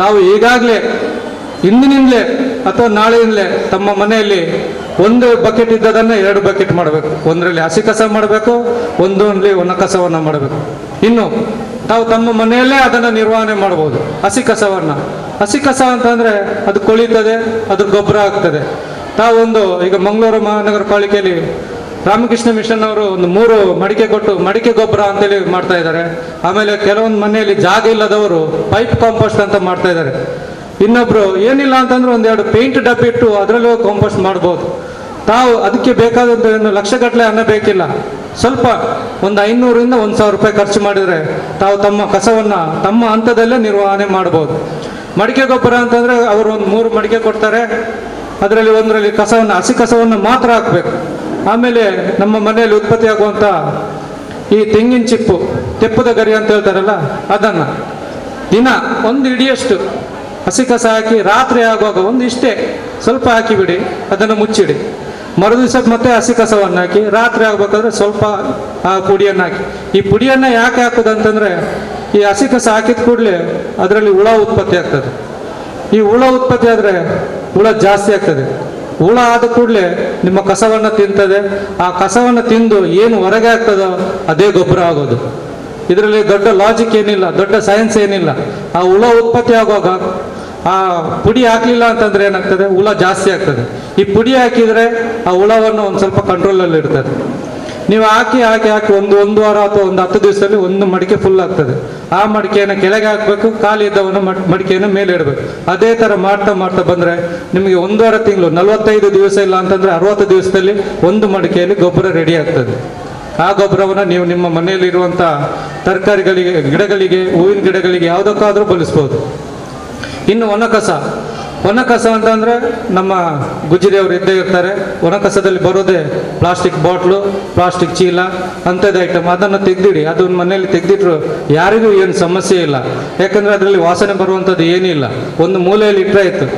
ತಾವು ಈಗಾಗಲೇ ಇಂದಿನಿಂದಲೇ ಅಥವಾ ನಾಳೆಯಿಂದಲೇ ತಮ್ಮ ಮನೆಯಲ್ಲಿ ಒಂದು ಬಕೆಟ್ ಇದ್ದದನ್ನು 2 ಬಕೆಟ್ ಮಾಡಬೇಕು. ಒಂದರಲ್ಲಿ ಹಸಿ ಕಸ ಮಾಡಬೇಕು, ಒಂದರಲ್ಲಿ ಒಣ ಕಸವನ್ನು ಮಾಡಬೇಕು. ಇನ್ನು ತಾವು ತಮ್ಮ ಮನೆಯಲ್ಲೇ ಅದನ್ನು ನಿರ್ವಹಣೆ ಮಾಡ್ಬೋದು. ಹಸಿ ಕಸ ಅಂತಂದರೆ ಅದು ಕೊಳಿತದೆ, ಅದ್ರ ಗೊಬ್ಬರ ಆಗ್ತದೆ. ತಾವೊಂದು ಈಗ ಮಂಗಳೂರು ಮಹಾನಗರ ಪಾಲಿಕೆಯಲ್ಲಿ ರಾಮಕೃಷ್ಣ ಮಿಷನ್ ಅವರು ಒಂದು 3 ಮಡಿಕೆ ಕೊಟ್ಟು ಮಡಿಕೆ ಗೊಬ್ಬರ ಅಂತೇಳಿ ಮಾಡ್ತಾ ಇದ್ದಾರೆ. ಆಮೇಲೆ ಕೆಲವೊಂದು ಮನೆಯಲ್ಲಿ ಜಾಗ ಇಲ್ಲದವರು ಪೈಪ್ ಕಾಂಪೋಸ್ಟ್ ಅಂತ ಮಾಡ್ತಾ ಇದ್ದಾರೆ. ಇನ್ನೊಬ್ರು ಏನಿಲ್ಲ ಅಂತಂದ್ರೆ 1-2 ಪೇಂಟ್ ಡಬ್ಬಿ ಇಟ್ಟು ಅದರಲ್ಲೂ ಕಾಂಪೋಸ್ಟ್ ಮಾಡ್ಬೋದು. ತಾವು ಅದಕ್ಕೆ ಬೇಕಾದಂಥ ಲಕ್ಷಗಟ್ಟಲೆ ಹಣ ಬೇಕಿಲ್ಲ. ಸ್ವಲ್ಪ ಒಂದು 500ರಿಂದ 1,000 ರೂಪಾಯಿ ಖರ್ಚು ಮಾಡಿದರೆ ತಾವು ತಮ್ಮ ಕಸವನ್ನು ತಮ್ಮ ಹಂತದಲ್ಲೇ ನಿರ್ವಹಣೆ ಮಾಡ್ಬೋದು. ಮಡಿಕೆ ಗೊಬ್ಬರ ಅಂತಂದರೆ ಅವರು ಒಂದು 3 ಮಡಿಕೆ ಕೊಡ್ತಾರೆ. ಅದರಲ್ಲಿ ಒಂದರಲ್ಲಿ ಹಸಿ ಕಸವನ್ನು ಮಾತ್ರ ಹಾಕಬೇಕು. ಆಮೇಲೆ ನಮ್ಮ ಮನೆಯಲ್ಲಿ ಉತ್ಪತ್ತಿಯಾಗುವಂಥ ಈ ತೆಂಗಿನ ಚಿಪ್ಪು, ತೆಪ್ಪದ ಗರಿ ಅಂತ ಹೇಳ್ತಾರಲ್ಲ, ಅದನ್ನು ದಿನ 1 ಇಡಿಯಷ್ಟು ಹಸಿ ಕಸ ಹಾಕಿ ರಾತ್ರಿ ಆಗುವಾಗ ಇಷ್ಟೇ ಸ್ವಲ್ಪ ಹಾಕಿಬಿಡಿ, ಅದನ್ನು ಮುಚ್ಚಿಡಿ. ಮರುದಿವಸ ಮತ್ತೆ ಹಸಿ ಕಸವನ್ನು ಹಾಕಿ ರಾತ್ರಿ ಆಗ್ಬೇಕಾದ್ರೆ ಸ್ವಲ್ಪ ಆ ಪುಡಿಯನ್ನು ಹಾಕಿ. ಈ ಪುಡಿಯನ್ನು ಯಾಕೆ ಹಾಕೋದಂತಂದರೆ ಈ ಹಸಿ ಕಸ ಹಾಕಿದ ಕೂಡಲೇ ಅದರಲ್ಲಿ ಹುಳ ಉತ್ಪತ್ತಿ ಆಗ್ತದೆ. ಈ ಹುಳ ಉತ್ಪತ್ತಿ ಆದರೆ ಹುಳ ಜಾಸ್ತಿ ಆಗ್ತದೆ. ಹುಳ ಆದ ಕೂಡಲೇ ನಿಮ್ಮ ಕಸವನ್ನು ತಿಂತದೆ. ಆ ಕಸವನ್ನು ತಿಂದು ಏನು ಹೊರಗೆ ಆಗ್ತದೋ ಅದೇ ಗೊಬ್ಬರ ಆಗೋದು. ಇದರಲ್ಲಿ ದೊಡ್ಡ ಲಾಜಿಕ್ ಏನಿಲ್ಲ, ದೊಡ್ಡ ಸೈನ್ಸ್ ಏನಿಲ್ಲ. ಆ ಹುಳ ಉತ್ಪತ್ತಿ ಆಗುವಾಗ ಆ ಪುಡಿ ಹಾಕಲಿಲ್ಲ ಅಂತಂದ್ರೆ ಏನಾಗ್ತದೆ, ಹುಳ ಜಾಸ್ತಿ ಆಗ್ತದೆ. ಈ ಪುಡಿ ಹಾಕಿದರೆ ಆ ಹುಳವನ್ನು ಒಂದು ಸ್ವಲ್ಪ ಕಂಟ್ರೋಲಲ್ಲಿ ಇರ್ತದೆ. ನೀವು ಹಾಕಿ ಒಂದು ವಾರ ಅಥವಾ 10 ದಿವಸದಲ್ಲಿ 1 ಮಡಿಕೆ ಫುಲ್ ಆಗ್ತದೆ. ಆ ಮಡಿಕೆಯನ್ನು ಕೆಳಗೆ ಹಾಕಬೇಕು, ಖಾಲಿ ಇದ್ದವನ್ನು ಮಡಿಕೆಯನ್ನು ಮೇಲೆ ಇಡಬೇಕು. ಅದೇ ಥರ ಮಾಡ್ತಾ ಬಂದರೆ ನಿಮಗೆ 1 ತಿಂಗಳು 45 ದಿವಸ ಇಲ್ಲ ಅಂತಂದರೆ 60 ದಿವಸದಲ್ಲಿ 1 ಮಡಿಕೆಯಲ್ಲಿ ಗೊಬ್ಬರ ರೆಡಿ ಆಗ್ತದೆ. ಆ ಗೊಬ್ಬರವನ್ನು ನೀವು ನಿಮ್ಮ ಮನೆಯಲ್ಲಿರುವಂಥ ತರಕಾರಿಗಳಿಗೆ, ಗಿಡಗಳಿಗೆ, ಹೂವಿನ ಗಿಡಗಳಿಗೆ ಯಾವುದಕ್ಕಾದರೂ ಬಳಸ್ಬೋದು. ಇನ್ನು ಒಣ ಕಸ ಅಂತಂದರೆ ನಮ್ಮ ಗುಜರಿಯವರು ಇದ್ದೇ ಇರ್ತಾರೆ. ಒಣ ಕಸದಲ್ಲಿ ಬರೋದೇ ಪ್ಲಾಸ್ಟಿಕ್ ಬಾಟ್ಲು, ಪ್ಲಾಸ್ಟಿಕ್ ಚೀಲ ಅಂಥದ್ದು ಐಟಮ್. ಅದನ್ನು ತೆಗೆದಿಡಿ. ಅದನ್ನು ಮನೆಯಲ್ಲಿ ತೆಗೆದಿಟ್ರು ಯಾರಿಗೂ ಏನು ಸಮಸ್ಯೆ ಇಲ್ಲ. ಯಾಕಂದರೆ ಅದರಲ್ಲಿ ವಾಸನೆ ಬರುವಂಥದ್ದು ಏನಿಲ್ಲ. ಒಂದು ಮೂಲೆಯಲ್ಲಿ ಇಟ್ಟರೆ ಆಯಿತು.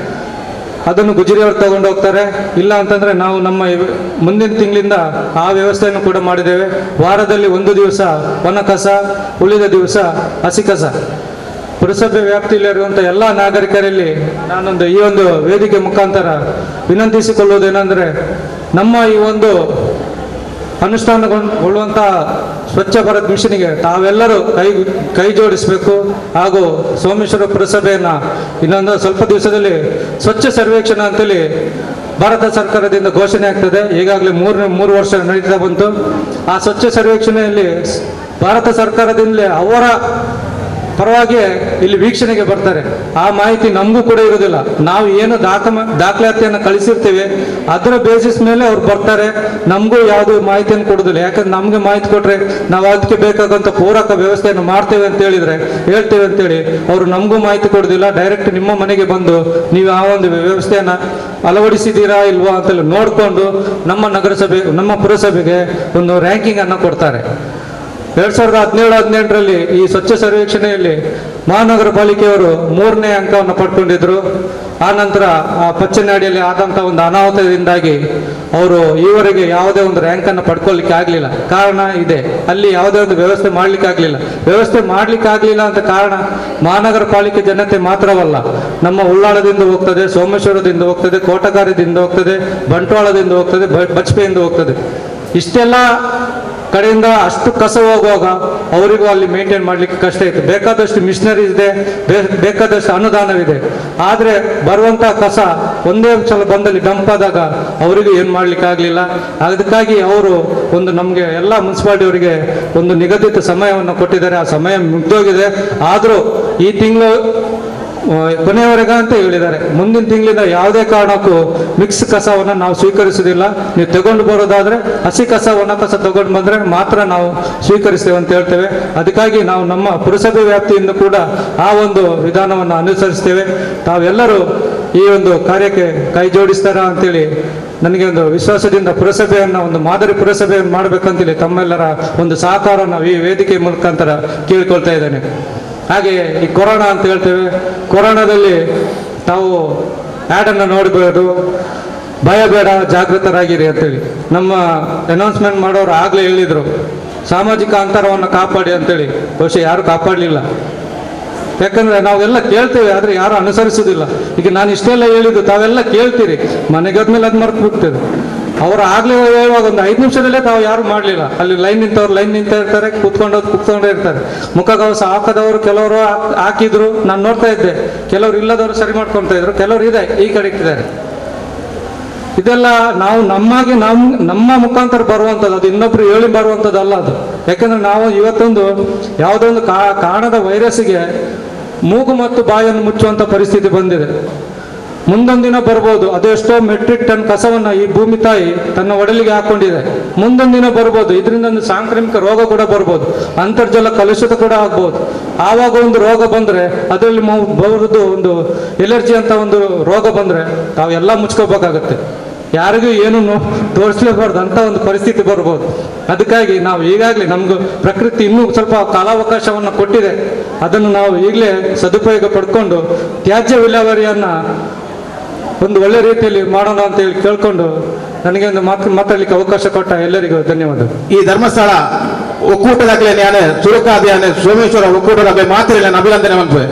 ಅದನ್ನು ಗುಜರಿಯವರು ತಗೊಂಡು ಹೋಗ್ತಾರೆ. ಇಲ್ಲ ಅಂತಂದರೆ ನಾವು ನಮ್ಮ ಮುಂದಿನ ತಿಂಗಳಿಂದ ಆ ವ್ಯವಸ್ಥೆಯನ್ನು ಕೂಡ ಮಾಡಿದ್ದೇವೆ. ವಾರದಲ್ಲಿ 1 ದಿವಸ ಒಣ ಕಸ, ಉಳಿದ ದಿವಸ ಹಸಿ ಕಸ. ಪುರಸಭೆ ವ್ಯಾಪ್ತಿಯಲ್ಲಿರುವಂಥ ಎಲ್ಲ ನಾಗರಿಕರಲ್ಲಿ ನಾನೊಂದು ಈ ಒಂದು ವೇದಿಕೆ ಮುಖಾಂತರ ವಿನಂತಿಸಿಕೊಳ್ಳುವುದೇನೆಂದರೆ, ನಮ್ಮ ಈ ಒಂದು ಅನುಷ್ಠಾನಗೊಳ್ಳುವಂಥ ಸ್ವಚ್ಛ ಭಾರತ್ ಮಿಷನ್ಗೆ ತಾವೆಲ್ಲರೂ ಕೈ ಜೋಡಿಸಬೇಕು. ಹಾಗೂ ಸೋಮೇಶ್ವರ ಪುರಸಭೆಯನ್ನು ಇನ್ನೊಂದು ಸ್ವಲ್ಪ ದಿವಸದಲ್ಲಿ ಸ್ವಚ್ಛ ಸರ್ವೇಕ್ಷಣ ಅಂತೇಳಿ ಭಾರತ ಸರ್ಕಾರದಿಂದ ಘೋಷಣೆ ಆಗ್ತದೆ. ಈಗಾಗಲೇ 3 ವರ್ಷ ನಡೀತಾ ಬಂತು. ಆ ಸ್ವಚ್ಛ ಸರ್ವೇಕ್ಷಣೆಯಲ್ಲಿ ಭಾರತ ಸರ್ಕಾರದಿಂದಲೇ ಅವರ ಪರವಾಗಿ ಇಲ್ಲಿ ವೀಕ್ಷಣೆಗೆ ಬರ್ತಾರೆ. ಆ ಮಾಹಿತಿ ನಮಗೂ ಕೂಡ ಇರೋದಿಲ್ಲ. ನಾವು ಏನು ದಾಖಲಾತಿಯನ್ನು ಕಳಿಸಿರ್ತೀವಿ ಅದರ ಬೇಸಿಸ್ ಮೇಲೆ ಅವ್ರು ಬರ್ತಾರೆ. ನಮಗೂ ಯಾವುದೇ ಮಾಹಿತಿಯನ್ನು ಕೊಡೋದಿಲ್ಲ. ಯಾಕಂದ್ರೆ ನಮಗೆ ಮಾಹಿತಿ ಕೊಟ್ಟರೆ ನಾವು ಅದಕ್ಕೆ ಬೇಕಾದಂಥ ಪೂರಕ ವ್ಯವಸ್ಥೆಯನ್ನು ಮಾಡ್ತೇವೆ ಅಂತ ಹೇಳ್ತೇವೆ ಅಂತೇಳಿ ಅವರು ನಮಗೂ ಮಾಹಿತಿ ಕೊಡೋದಿಲ್ಲ. ಡೈರೆಕ್ಟ್ ನಿಮ್ಮ ಮನೆಗೆ ಬಂದು ನೀವು ಆ ಒಂದು ವ್ಯವಸ್ಥೆಯನ್ನು ಅಳವಡಿಸಿದ್ದೀರಾ ಇಲ್ವಾ ಅಂತೇಳಿ ನೋಡಿಕೊಂಡು ನಮ್ಮ ಪುರಸಭೆಗೆ ಒಂದು ರ್ಯಾಂಕಿಂಗನ್ನು ಕೊಡ್ತಾರೆ. 2017-18ರಲ್ಲಿ ಈ ಸ್ವಚ್ಛ ಸರ್ವೇಕ್ಷಣೆಯಲ್ಲಿ ಮಹಾನಗರ ಪಾಲಿಕೆಯವರು 3ನೇ ಅಂಕವನ್ನು ಪಡ್ಕೊಂಡಿದ್ರು. ಆ ನಂತರ ಆ ಪಚ್ಚನಾಡಿಯಲ್ಲಿ ಆದಂಥ ಒಂದು ಅನಾಹುತದಿಂದಾಗಿ ಅವರು ಈವರೆಗೆ ಯಾವುದೇ ಒಂದು ರ್ಯಾಂಕನ್ನು ಪಡ್ಕೊಳ್ಳಿಕ್ಕೆ ಆಗಲಿಲ್ಲ. ಕಾರಣ ಇದೆ, ಅಲ್ಲಿ ಯಾವುದೇ ಒಂದು ವ್ಯವಸ್ಥೆ ಮಾಡಲಿಕ್ಕೆ ಆಗಲಿಲ್ಲ ಅಂತ ಕಾರಣ ಮಹಾನಗರ ಪಾಲಿಕೆ ಜನತೆ ಮಾತ್ರವಲ್ಲ, ನಮ್ಮ ಉಳ್ಳಾಳದಿಂದ ಹೋಗ್ತದೆ, ಸೋಮೇಶ್ವರದಿಂದ ಹೋಗ್ತದೆ, ಕೋಟಗಾರದಿಂದ ಹೋಗ್ತದೆ, ಬಂಟ್ವಾಳದಿಂದ ಹೋಗ್ತದೆ, ಬಜ್ಪೆಯಿಂದ ಹೋಗ್ತದೆ. ಇಷ್ಟೆಲ್ಲ ಕಡೆಯಿಂದ ಅಷ್ಟು ಕಸ ಹೋಗುವಾಗ ಅವರಿಗೂ ಅಲ್ಲಿ ಮೇಂಟೈನ್ ಮಾಡಲಿಕ್ಕೆ ಕಷ್ಟ ಇತ್ತು. ಬೇಕಾದಷ್ಟು ಮಿಷನರಿ ಇದೆ, ಬೇಕಾದಷ್ಟು ಅನುದಾನವಿದೆ. ಆದರೆ ಬರುವಂಥ ಕಸ ಒಂದೇ ಸಲ ಬಂದಲ್ಲಿ ಡಂಪ್ ಆದಾಗ ಅವರಿಗೂ ಏನು ಮಾಡಲಿಕ್ಕೆ ಆಗಲಿಲ್ಲ. ಅದಕ್ಕಾಗಿ ಅವರು ನಮಗೆ ಎಲ್ಲ ಮುನ್ಸಿಪಾಲಿಟಿಯವರಿಗೆ ಒಂದು ನಿಗದಿತ ಸಮಯವನ್ನು ಕೊಟ್ಟಿದ್ದಾರೆ. ಆ ಸಮಯ ಮುಗ್ದೋಗಿದೆ. ಆದರೂ ಈ ತಿಂಗಳು ಕೊನೆಯವರೆಗೆ ಅಂತ ಹೇಳಿದ್ದಾರೆ. ಮುಂದಿನ ತಿಂಗಳಿಂದ ಯಾವುದೇ ಕಾರಣಕ್ಕೂ ಮಿಕ್ಸ್ ಕಸವನ್ನು ನಾವು ಸ್ವೀಕರಿಸುವುದಿಲ್ಲ. ನೀವು ತಗೊಂಡು ಬರೋದಾದರೆ ಹಸಿ ಕಸ, ಒಣ ಕಸ ತಗೊಂಡು ಬಂದರೆ ಮಾತ್ರ ನಾವು ಸ್ವೀಕರಿಸ್ತೇವೆ ಅಂತ ಹೇಳ್ತೇವೆ. ಅದಕ್ಕಾಗಿ ನಾವು ನಮ್ಮ ಪುರಸಭೆ ವ್ಯಾಪ್ತಿಯಿಂದ ಕೂಡ ಆ ಒಂದು ವಿಧಾನವನ್ನು ಅನುಸರಿಸ್ತೇವೆ. ತಾವೆಲ್ಲರೂ ಈ ಒಂದು ಕಾರ್ಯಕ್ಕೆ ಕೈ ಜೋಡಿಸ್ತಾರ ಅಂತೇಳಿ ನನಗೆ ಒಂದು ವಿಶ್ವಾಸದಿಂದ ಪುರಸಭೆಯನ್ನು ಒಂದು ಮಾದರಿ ಪುರಸಭೆಯನ್ನು ಮಾಡಬೇಕಂತೇಳಿ ತಮ್ಮೆಲ್ಲರ ಒಂದು ಸಹಕಾರ ನಾವು ಈ ವೇದಿಕೆ ಮುಖಾಂತರ ಕೇಳಿಕೊಳ್ತಾ ಇದ್ದೇನೆ. ಹಾಗೆ ಈ ಕೊರೋನಾ ಅಂತ ಹೇಳ್ತೇವೆ. ಕೊರೋನಾದಲ್ಲಿ ತಾವು ಆ್ಯಡನ್ನು ನೋಡಬಹುದು, ಭಯ ಬೇಡ, ಜಾಗೃತರಾಗಿರಿ ಅಂತೇಳಿ ನಮ್ಮ ಅನೌನ್ಸ್ಮೆಂಟ್ ಮಾಡೋರು ಆಗಲೇ ಹೇಳಿದರು, ಸಾಮಾಜಿಕ ಅಂತರವನ್ನು ಕಾಪಾಡಿ ಅಂತೇಳಿ. ಬಹುಶಃ ಯಾರು ಕಾಪಾಡಲಿಲ್ಲ. ಯಾಕಂದರೆ ನಾವೆಲ್ಲ ಕೇಳ್ತೇವೆ, ಆದರೆ ಯಾರು ಅನುಸರಿಸೋದಿಲ್ಲ. ಈಗ ನಾನು ಇಷ್ಟೆಲ್ಲ ಹೇಳಿದ್ದು ತಾವೆಲ್ಲ ಕೇಳ್ತೀರಿ, ಮನೆಗೆ ಹೋದ್ಮೇಲೆ ಅದು ಮರ್ತು ಬಿಡ್ತೇವೆ. ಅವರು ಆಗಲೇ ಹೇಳುವಾಗ ಒಂದು 5 ನಿಮಿಷದಲ್ಲೇ ತಾವು ಯಾರು ಮಾಡಲಿಲ್ಲ. ಅಲ್ಲಿ ಲೈನ್ ನಿಂತ ಇರ್ತಾರೆ, ಕೂತ್ಕೊಂಡೇ ಇರ್ತಾರೆ. ಮುಖಗವಸ ಹಾಕದವರು ಕೆಲವರು ಹಾಕಿದ್ರು, ನಾನು ನೋಡ್ತಾ ಇದ್ದೆ. ಕೆಲವರು ಇಲ್ಲದವರು ಸರಿ ಮಾಡ್ಕೊಳ್ತಾ ಇದ್ರು, ಕೆಲವರು ಇದೆ ಈ ಕಡೆ ಇಟ್ಟಿದ್ದಾರೆ. ಇದೆಲ್ಲ ನಾವು ನಮ್ಮ ಮುಖಾಂತರ ಬರುವಂಥದ್ದು, ಅದು ಇನ್ನೊಬ್ರು ಹೇಳಿ ಬರುವಂಥದ್ದು ಅಲ್ಲ ಅದು. ಯಾಕಂದ್ರೆ ನಾವು ಇವತ್ತೊಂದು ಯಾವುದೋ ಒಂದು ಕಾರಣದ ವೈರಸ್ಸಿಗೆ ಮೂಗು ಮತ್ತು ಬಾಯನ್ನು ಮುಚ್ಚುವಂಥ ಪರಿಸ್ಥಿತಿ ಬಂದಿದೆ. ಮುಂದೊಂದು ದಿನ ಬರ್ಬೋದು, ಅದೆಷ್ಟೋ ಮೆಟ್ರಿಕ್ ಟನ್ ಕಸವನ್ನು ಈ ಭೂಮಿ ತಾಯಿ ತನ್ನ ಒಡಲಿಗೆ ಹಾಕೊಂಡಿದೆ. ಮುಂದೊಂದು ದಿನ ಬರ್ಬೋದು, ಇದರಿಂದ ಒಂದು ಸಾಂಕ್ರಾಮಿಕ ರೋಗ ಕೂಡ ಬರ್ಬೋದು, ಅಂತರ್ಜಲ ಕಲುಷಿತ ಕೂಡ ಆಗ್ಬೋದು. ಆವಾಗ ಒಂದು ರೋಗ ಬಂದರೆ ಅದರಲ್ಲಿ ಬರೋದು ಒಂದು ಎಲರ್ಜಿ ಅಂತ ಒಂದು ರೋಗ ಬಂದರೆ ತಾವೆಲ್ಲ ಮುಚ್ಕೋಬೇಕಾಗತ್ತೆ. ಯಾರಿಗೂ ಏನು ತೋರಿಸ್ಲೇಬಾರ್ದು ಅಂತ ಒಂದು ಪರಿಸ್ಥಿತಿ ಬರ್ಬೋದು. ಅದಕ್ಕಾಗಿ ನಾವು ಈಗಾಗಲೇ ನಮ್ಗೆ ಪ್ರಕೃತಿ ಇನ್ನೂ ಸ್ವಲ್ಪ ಕಾಲಾವಕಾಶವನ್ನು ಕೊಟ್ಟಿದೆ, ಅದನ್ನು ನಾವು ಈಗಲೇ ಸದುಪಯೋಗ ಪಡ್ಕೊಂಡು ತ್ಯಾಜ್ಯ ವಿಲೇವಾರಿಯನ್ನು ಒಂದು ಒಳ್ಳೆ ರೀತಿಯಲ್ಲಿ ಮಾಡೋಣ ಅಂತ ಹೇಳಿ ಕೇಳ್ಕೊಂಡು ನನಗೆ ಒಂದು ಮಾತಾಡಲಿಕ್ಕೆ ಅವಕಾಶ ಕೊಟ್ಟ ಎಲ್ಲರಿಗೂ ಧನ್ಯವಾದ. ಈ ಧರ್ಮಸ್ಥಳ ಒಕ್ಕೂಟದಾಗಲೇ ನಾನು ಚುರುಕಾದ ಸೋಮೇಶ್ವರ ಒಕ್ಕೂಟದಾಗಲೇ ಮಾತ್ರ ಅಭಿನಂದನೆ ಮನ್ಪೆ.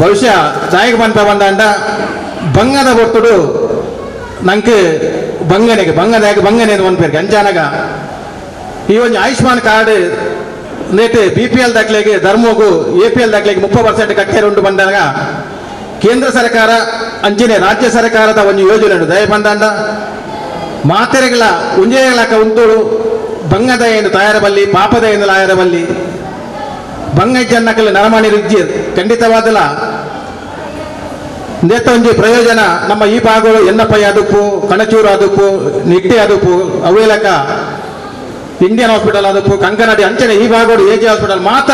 ಬಹುಶಃ ದಾಯಿಗೆ ಬಂದ ಬಂಗದ ಹೊರ್ತುಡು ನಂಗೆ ಬಂಗನೆ ಮನ್ಪೇರು ಅಂಜಾನಗ ಈ ಒಂದು ಆಯುಷ್ಮಾನ್ ಕಾರ್ಡ್ ನೇಟು BPL ದಾಖಲೆಗೆ ಧರ್ಮಗೂ APL ದಾಖಲೆಗೆ 30% ಕಟ್ಟೆ ಉಂಟು ಬಂದಾಗ ಕೇಂದ್ರ ಸರ್ಕಾರ ಅಂಚನೆ ರಾಜ್ಯ ಸರ್ಕಾರದ ಒಂದು ಯೋಜನೆ ಉಂಟು ದಯ ಬಂದಾಂಡ ಮಾತೆರೆಗಳ ಉಂಜೆಗಳಕ ಉಂಟು ಬಂಗದ ಏನು ತಯಾರಬಲ್ಲಿ ಪಾಪದ ಏನು ಲಾಯರಬಲ್ಲಿ ಬಂಗಜ್ಜನ್ನಕಲ್ಲಿ ನರಮಣಿ ರುಜ್ಜಿ ಖಂಡಿತವಾದಲ್ಲ ನೇತ ಒಂಜಿ ಪ್ರಯೋಜನ ನಮ್ಮ ಈ ಭಾಗಗಳು ಎನ್ನಪೈ ಅದಪ್ಪು ಕಣಚೂರು ಅದಪ್ಪು ನಿಟ್ಟೆ ಅದಪ್ಪು ಅವೇಲಕ ಇಂಡಿಯನ್ ಹಾಸ್ಪಿಟಲ್ ಅದಪ್ಪು ಕಂಕನಾಡಿ ಅಂಚನೆ ಈ ಭಾಗಗಳು AG ಹಾಸ್ಪಿಟಲ್ ಮಾತ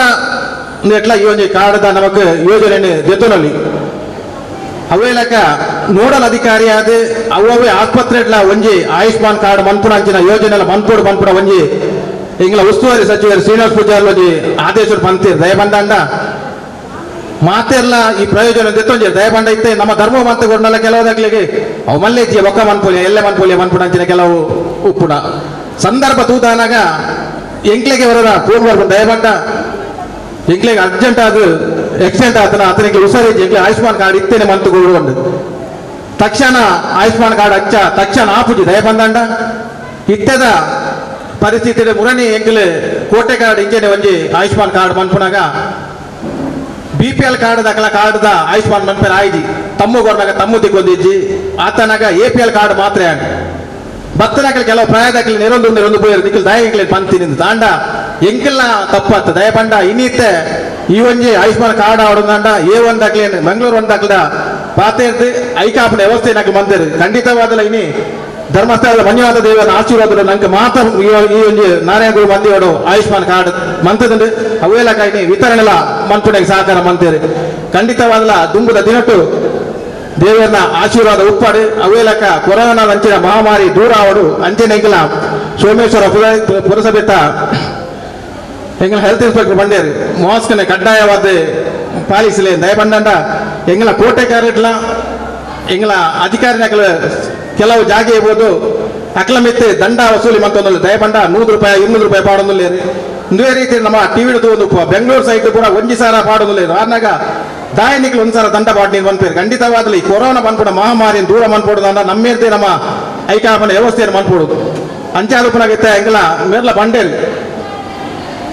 ನೆಟ್ಲ ಈ ಒಂದು ಕಾರ್ಡದ ನಮಗೆ ಯೋಜನೆ ಜೊತೆನಲ್ಲಿ ಅವೇಲಕ ನೋಡಲ್ ಅಧಿಕಾರಿ ಆದ ಅವೇ ಆಸ್ಪತ್ರೆಗಳ ಒಂಜಿ ಆಯುಷ್ಮಾನ್ ಕಾರ್ಡ್ ಮನ್ಪುಣ ಅಂಚಿನ ಯೋಜನೆ ಮನ್ಪುಡ ಒಂಜಿ ಇಂಗ್ಲ ಉಸ್ತುವಾರಿ ಸಚಿವರು ಶ್ರೀನಿವಾಸ ಪೂಜಾರಿ ಒಂಜಿ ಆದೇಶ ಬಂತೀರಿ ದಯಬಂಡ ಮಾತೆಲ್ಲ ಈ ಪ್ರಯೋಜನ ದೆತ್ತೊಂಜಿ ದಯಬಂಡ ಇತ್ತೆ ನಮ್ಮ ಧರ್ಮ ಮಂತಗೊಂಡಲ್ಲ ಕೆಲವುದಾಗ್ಲಿಗೆ ಅವು ಮಲ್ಲೇಜಿ ಒಕ್ಕ ಮನ್ಪೊಲಿ ಎಲ್ಲೆ ಮನ್ಪುಣ ಅಂಚಿನ ಕೆಲವು ಉಪ್ಪುಣ ಸಂದರ್ಭ ತೂತಾನಾಗ ಎಂಕ್ಲೆಗೆ ಬರೋದ ಪೂರ್ವ ದಯಬಂಡ ಎಂಕ್ಲೆಗೆ ಅರ್ಜೆಂಟ್ ಆದ ಎಕ್ಸಿಡೆಂಟ್ ಆತನ ಆತನಿಗೆ ಹುಷಾರಿಜ್ಜಿ ಎಂಕ್ಲೆ ಆಯುಷ್ಮಾನ್ ಕಾರ್ಡ್ ಇತ್ತೇನೆ ಮಂತುಕೊಂಡು ತಕ್ಷಣ ಆಯುಷ್ಮಾನ್ ಕಾರ್ಡ್ ಹಚ್ಚ ತಕ್ಷಣ ಆಪುಜಿ ದಯ ಬಂದಂಡ ಇತ್ತದ ಪರಿಸ್ಥಿತಿ ಮುರಣಿ ಎಂಕ್ಲೆ ಕೋಟೆ ಕಾರ್ಡ್ ಇಂಚೆನೆ ಒಂಜಿ ಆಯುಷ್ಮಾನ್ ಕಾರ್ಡ್ ಮನ್ಪುನಾಗ BPL ಕಾರ್ಡ್ ದಾಖಲ ಕಾರ್ಡ್ದ ಆಯುಷ್ಮಾನ್ ಮನ್ಪೇರ ಆಯ್ದಿ ತಮ್ಮು ಕೊರ್ನಾಗ ತಮ್ಮು ದಿಕ್ಕೊಂದಿಜ್ಜಿ ಆತನಾಗ APL ಕಾರ್ಡ್ ಮಾತ್ರ ಭಕ್ತನಾಗಲಿ ಕೆಲವು ಪ್ರಾಯದಾಗಲಿ ನೆರೊಂದು ಪೋಯರು ದಿಕ್ಕಲು ದಯ ಪಂತೀನಿ ತಾಂಡ ಎಂಕೆಲ್ಲ ತಪ್ಪಾತ ದಯ ಬಂಡ ಇನ್ನಿತ್ತೆ ಈ ಒಂಜಿ ಆಯುಷ್ಮಾನ್ ಕಾರ್ಡ್ ಆಡೋದಂಡ A1 ದಾಖಲೆ ಮಂಗಳೂರು 1 ದಾಖಲ ಪಾತೇರ್ದು ಐಕಾಪನ ವ್ಯವಸ್ಥೆ ನಾಲ್ಕು ಮಂದಿರು ಖಂಡಿತವಾದಲ್ಲ ಇನ್ನಿ ಧರ್ಮಸ್ಥಳದ ಮನ್ಯವಾದ ದೇವರ ಆಶೀರ್ವಾದ ನಂಗೆ ಮಾತ್ರ ಈ ಒಂದು ನಾರಾಯಣಗುರು ಮಂದಿಯೋಡು ಆಯುಷ್ಮಾನ್ ಕಾರ್ಡ್ ಮಂತದಂಡು ಅವೇಲಕ ಇನ್ನಿ ವಿತರಣೆಲ್ಲ ಮನ್ಪುಣೆಗೆ ಸಹಕಾರ ಮಂತೇರಿ ಖಂಡಿತವಾದಲ್ಲ ದುಂಬುದ ದಿನಟ್ಟು ದೇವರನ್ನ ಆಶೀರ್ವಾದ ಉಪ್ಪಾಡು ಅವೇಲಕ ಕೊರೋನಾ ಅಂಚಿನ ಮಹಾಮಾರಿ ದೂರ ಆವಡು ಅಂಚೆನೆಂಗಿಲ ಸೋಮೇಶ್ವರ ಪುರಸಭೆತ ಎಂಗಳ ಹೆಲ್ತ್ ಇನ್ಸ್ಪೆಕ್ಟರ್ ಬಂಡೇರು ಮಾಸ್ಕ್ನೆ ಕಡ್ಡಾಯವಾದ ಪಾಲಿಸಲೇ ದಯಬಂಡ ಎಂಗಳ ಕೋಟೆಗಾರಟ್ಲ ಎಂಗಳ ಅಧಿಕಾರಿನಕಲ ಕೆಲವು ಜಾಗ ಇರ್ಬೋದು ಅಕ್ಲ ಮೆತ್ತೆ ದಂಡ ವಸೂಲಿ ಮಂತೊಂದು ದಯಬಂಡ 100 ರೂಪಾಯಿ 200 ರೂಪಾಯಿ ಪಾಡೊಂದುಲ್ಲೇರಿ ಇಂದೇ ರೀತಿ ನಮ್ಮ ಟಿವಿದು ಒಂದು ಬೆಂಗಳೂರು ಸೈಡ್ ಕೂಡ ಒಂಜಿ ಸಾರ ಪಾಡೊಂದುಲ್ಲೇರು ಆನಾಗ ದಾಯನಿಕ್ಲು ಒಂದ್ಸಾರ ದಂಡ ಪಾಡ್ನಿ ಮನ್ಪೇರು ಖಂಡಿತವಾಗಲಿ ಕೊರೋನಾ ಮನ್ಪುಡ ಮಹಾಮಾರಿಯನ್ನು ದೂರ ಮನ್ಪೋಡುದಂಡ ನಮ್ಮೇರ್ದೆ ನಮ್ಮ ಐಕಾಪನ ವ್ಯವಸ್ಥೆಯನ್ನು ಮನ್ಪೋಡುದು ಅಂಚಾಲುಪನಾಗಿತ್ತ ಎಂಗಳ ಮೇರ್ಲ ಬಂಡೇರು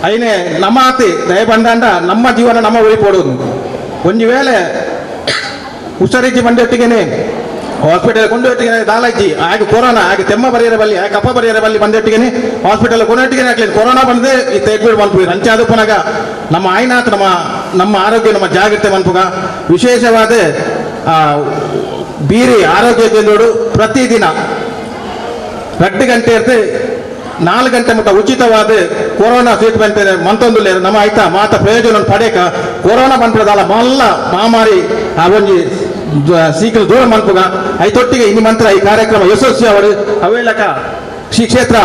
అయినే నమ్మాతి దయబండ నమ్మ జీవన నమ్మ ఓడిపోడుదు కొంచెం వేళ ಹುಷಾರಿಜ್ಜಿ ಬಂದೊಟ್ಟಿಗೆ ಹಾಸ್ಪಿಟಲ್ ಕೊಂಡೊಟ್ಟಿಗೆ ದಾಲಾಜ್ಜಿ ಆಗ ಕೊರೋನಾ ಆಗ ತೆಮ್ಮ ಬರೆಯರ ಬಲ್ಲಿ ಆಗ ಕಪ್ಪ ಬರೆಯರ ಬಲ್ಲಿ ಬಂದೊಟ್ಟಿಗೆ ಹಾಸ್ಪಿಟಲ್ ಕೊಂಡೊಟ್ಟಿಗೆ ಹಾಕ್ಲಿ ಕೊರೋನಾ ಬಂದೆ ಈ ತೆಗ್ಬಿಡ್ ಮನ್ಪು ಅಂಚೆ ಅದು ಪುನಗ ನಮ್ಮ ಆಯ್ನಾತ್ ನಮ್ಮ ಆರೋಗ್ಯ ನಮ್ಮ ಜಾಗ್ರತೆ ಮನ್ಪುಗ ವಿಶೇಷವಾದ ಬೀರಿ ಆರೋಗ್ಯ ಕೇಂದ್ರಗಳು ಪ್ರತಿದಿನ 2 ಗಂಟೆ ಇರ್ತೆ 4 ಗಂಟೆ ಮುಟ್ಟ ಉಚಿತವಾದ ಕೊರೋನಾ ಟ್ರೀಟ್ಮೆಂಟ್ ಮಂತೊಂದು ನಮ್ಮ ಆಯ್ತಾ ಮಾತ ಪ್ರಯೋಜನ ಪಡೆಯಕ ಕೊರೋನಾ ಬಂದ್ಬಿಡದಲ್ಲ ಮಲ್ಲ ಮಹಾಮಾರಿ ಆ ಒಂಜಿ ಸೀಕ್ರ ದೂರ ಮನ್ಪುಗ ಐತೊಟ್ಟಿಗೆ ಇನ್ನು ಮಂತ್ರ ಈ ಕಾರ್ಯಕ್ರಮ ಯಶಸ್ವಿ ಅವರು ಅವೇಲಕ ಶ್ರೀ ಕ್ಷೇತ್ರ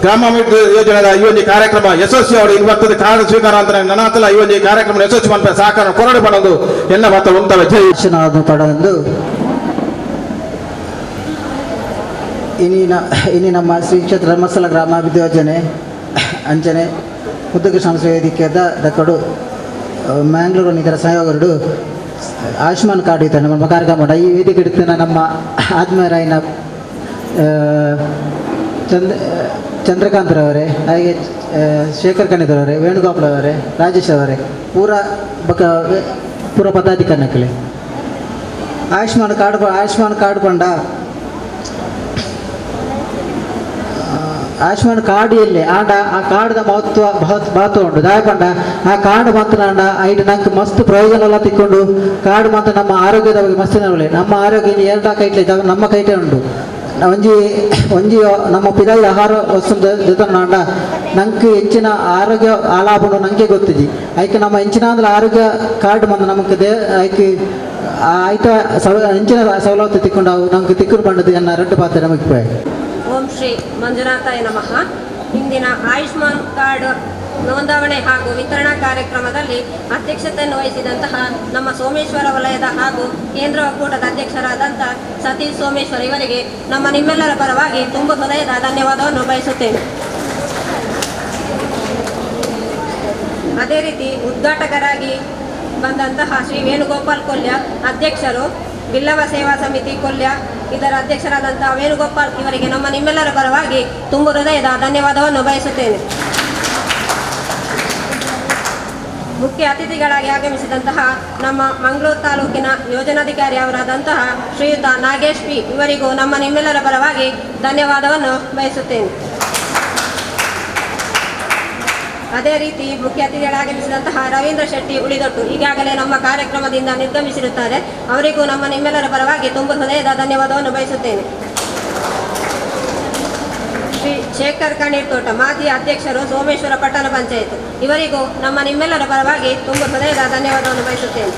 ಗ್ರಾಮಾಭಿವೃದ್ಧಿ ಯೋಜನೆದ ಈ ಒಂದು ಕಾರ್ಯಕ್ರಮ ಯಶಸ್ವಿ ಅವರು ಇವತ್ತದ ಕಾರ್ಡ್ ಸ್ವೀಕಾರ ಅಂತ ನನಾತಲ ಈ ಒಂದು ಕಾರ್ಯಕ್ರಮ ಯಶಸ್ವಿ ಮನ್ಪ ಸಹಕಾರ ಕೊರಡು ಮಾಡೋದು ಎಲ್ಲ ಮಾತ್ರ ಉಂಟವೆ ಜಯ ಪಡೆದು ಇನಿ ನಮ್ಮ ಶ್ರೀ ಕ್ಷೇತ್ರ ಧರ್ಮಸ್ಥಳ ಗ್ರಾಮಾಭಿವೃದ್ಧಿ ಯೋಜನೆ ಅಂಚನೆ ಉದ್ಯೋಗ ಸಂಸ್ಥೆ ವೇದಿಕೆದ ದಕ್ಕಡು ಮ್ಯಾಂಗ್ಳೂರು ಇದರ ಸಹಯೋಗರು ಆಯುಷ್ಮಾನ್ ಕಾರ್ಡ್ ಇದ್ದಾರೆ ನಮ್ಮ ಕಾರ್ಯಕ್ರಮ ಈ ವೇದಿಕೆ ಇಡ್ತಾನೆ ನಮ್ಮ ಆತ್ಮೀಯರಾಯಿನ ಚಂದ್ರಕಾಂತ್ರವರೇ ಹಾಗೆ ಶೇಖರ್ ಕಣಿದರವರೇ ವೇಣುಗೋಪಾಲ್ ಅವರೇ ರಾಜೇಶ್ ಅವರೇ ಪೂರ ಪದಾಧಿಕಾರಿಗಳೇ ಆಯುಷ್ಮಾನ್ ಕಾರ್ಡ್ ಪಂಡ ಆಯುಷ್ಮಾನ್ ಕಾರ್ಡ್ ಎಲ್ಲಿ ಆಂಡ ಆ ಕಾರ್ಡ್ದ ಮಹತ್ವ ಉಂಟು ದಾಯ ಪಂಡ ಆ ಕಾರ್ಡ್ ಮಾತ್ರ ಆಂಡ ಐಟ್ ನಂಗೆ ಮಸ್ತ್ ಪ್ರಯೋಜನ ಎಲ್ಲ ತಿಕ್ಕೊಂಡು ಕಾರ್ಡ್ ಮಾತ್ರ ನಮ್ಮ ಆರೋಗ್ಯದ ಬಗ್ಗೆ ಮಸ್ತ್ ಒಳ್ಳೆ ನಮ್ಮ ಆರೋಗ್ಯ ಎರಡ ಕೈಟ್ಲೆ ನಮ್ಮ ಕೈಟೇ ಉಂಟು ಒಂಜಿ ನಮ್ಮ ಪಿದಾಯಿ ಆಹಾರ ವಸ್ತು ಜೊತೆ ನಾಂಡ ನಂಗೆ ಹೆಚ್ಚಿನ ಆರೋಗ್ಯ ಆಲಾಭನು ನಂಗೆ ಗೊತ್ತಿಜಿ ಐಕೆ ನಮ್ಮ ಹೆಂಚಿನ ಅಂದ್ರೆ ಆರೋಗ್ಯ ಕಾರ್ಡ್ ಬಂದು ನಮಗೆ ಐಕೆ ಆಯ್ತ ಹೆಂಚಿನ ಸವಲತ್ತು ತಿಕ್ಕೊಂಡು ನಂಗೆ ತಿಕ್ಕರು ಬಂಡದು ಎನ್ನ ರೆಡ್ಡು ಪಾತ್ರ ನಮಗೆ ಪೋಯ್. ಓಂ ಶ್ರೀ ಮಂಜುನಾಥಾಯ ನಮಃ. ಇಂದಿನ ಆಯುಷ್ಮಾನ್ ಕಾರ್ಡ್ ನೋಂದಾವಣೆ ಹಾಗೂ ವಿತರಣಾ ಕಾರ್ಯಕ್ರಮದಲ್ಲಿ ಅಧ್ಯಕ್ಷತೆಯನ್ನು ವಹಿಸಿದಂತಹ ನಮ್ಮ ಸೋಮೇಶ್ವರ ವಲಯದ ಹಾಗೂ ಕೇಂದ್ರ ಒಕ್ಕೂಟದ ಅಧ್ಯಕ್ಷರಾದಂಥ ಸತೀಶ್ ಸೋಮೇಶ್ವರ್ ಇವರಿಗೆ ನಮ್ಮ ನಿಮ್ಮೆಲ್ಲರ ಪರವಾಗಿ ತುಂಬ ಹೃದಯದ ಧನ್ಯವಾದವನ್ನು ಬಯಸುತ್ತೇನೆ. ಅದೇ ರೀತಿ ಉದ್ಘಾಟಕರಾಗಿ ಬಂದಂತಹ ಶ್ರೀ ವೇಣುಗೋಪಾಲ್ ಕೊಲ್ಯ ಅಧ್ಯಕ್ಷರು, ಬಿಲ್ಲವ ಸೇವಾ ಸಮಿತಿ ಕೊಲ್ಯ ಇದರ ಅಧ್ಯಕ್ಷರಾದಂತಹ ವೇಣುಗೋಪಾಲ್ ಇವರಿಗೆ ನಮ್ಮ ನಿಮ್ಮೆಲ್ಲರ ಪರವಾಗಿ ತುಂಬ ಹೃದಯದ ಧನ್ಯವಾದವನ್ನು ಬಯಸುತ್ತೇನೆ. ಮುಖ್ಯ ಅತಿಥಿಗಳಾಗಿ ಆಗಮಿಸಿದಂತಹ ನಮ್ಮ ಮಂಗಳೂರು ತಾಲೂಕಿನ ಯೋಜನಾಧಿಕಾರಿ ಅವರಾದಂತಹ ಶ್ರೀಯುತ ನಾಗೇಶ್ ಪಿ ಇವರಿಗೂ ನಮ್ಮ ನಿಮ್ಮೆಲ್ಲರ ಪರವಾಗಿ ಧನ್ಯವಾದವನ್ನು ಬಯಸುತ್ತೇನೆ. ಅದೇ ರೀತಿ ಮುಖ್ಯ ಅತಿಥಿಗಳಾಗಮಿಸಿದಂತಹ ರವೀಂದ್ರ ಶೆಟ್ಟಿ ಉಳಿದೊಟ್ಟು ಈಗಾಗಲೇ ನಮ್ಮ ಕಾರ್ಯಕ್ರಮದಿಂದ ನಿರ್ಗಮಿಸಿರುತ್ತಾರೆ. ಅವರಿಗೂ ನಮ್ಮ ನಿಮ್ಮೆಲ್ಲರ ಪರವಾಗಿ ತುಂಬ ಹೃದಯದ ಧನ್ಯವಾದವನ್ನು ಬಯಸುತ್ತೇನೆ. ಶ್ರೀ ಶೇಖರ್ ಕಣೀರ್ ತೋಟ ಮಾಜಿ ಅಧ್ಯಕ್ಷರು ಸೋಮೇಶ್ವರ ಪಟ್ಟಣ ಪಂಚಾಯತ್ ಇವರಿಗೂ ನಮ್ಮ ನಿಮ್ಮೆಲ್ಲರ ಪರವಾಗಿ ತುಂಬ ಹೃದಯದ ಧನ್ಯವಾದವನ್ನು ಬಯಸುತ್ತೇನೆ.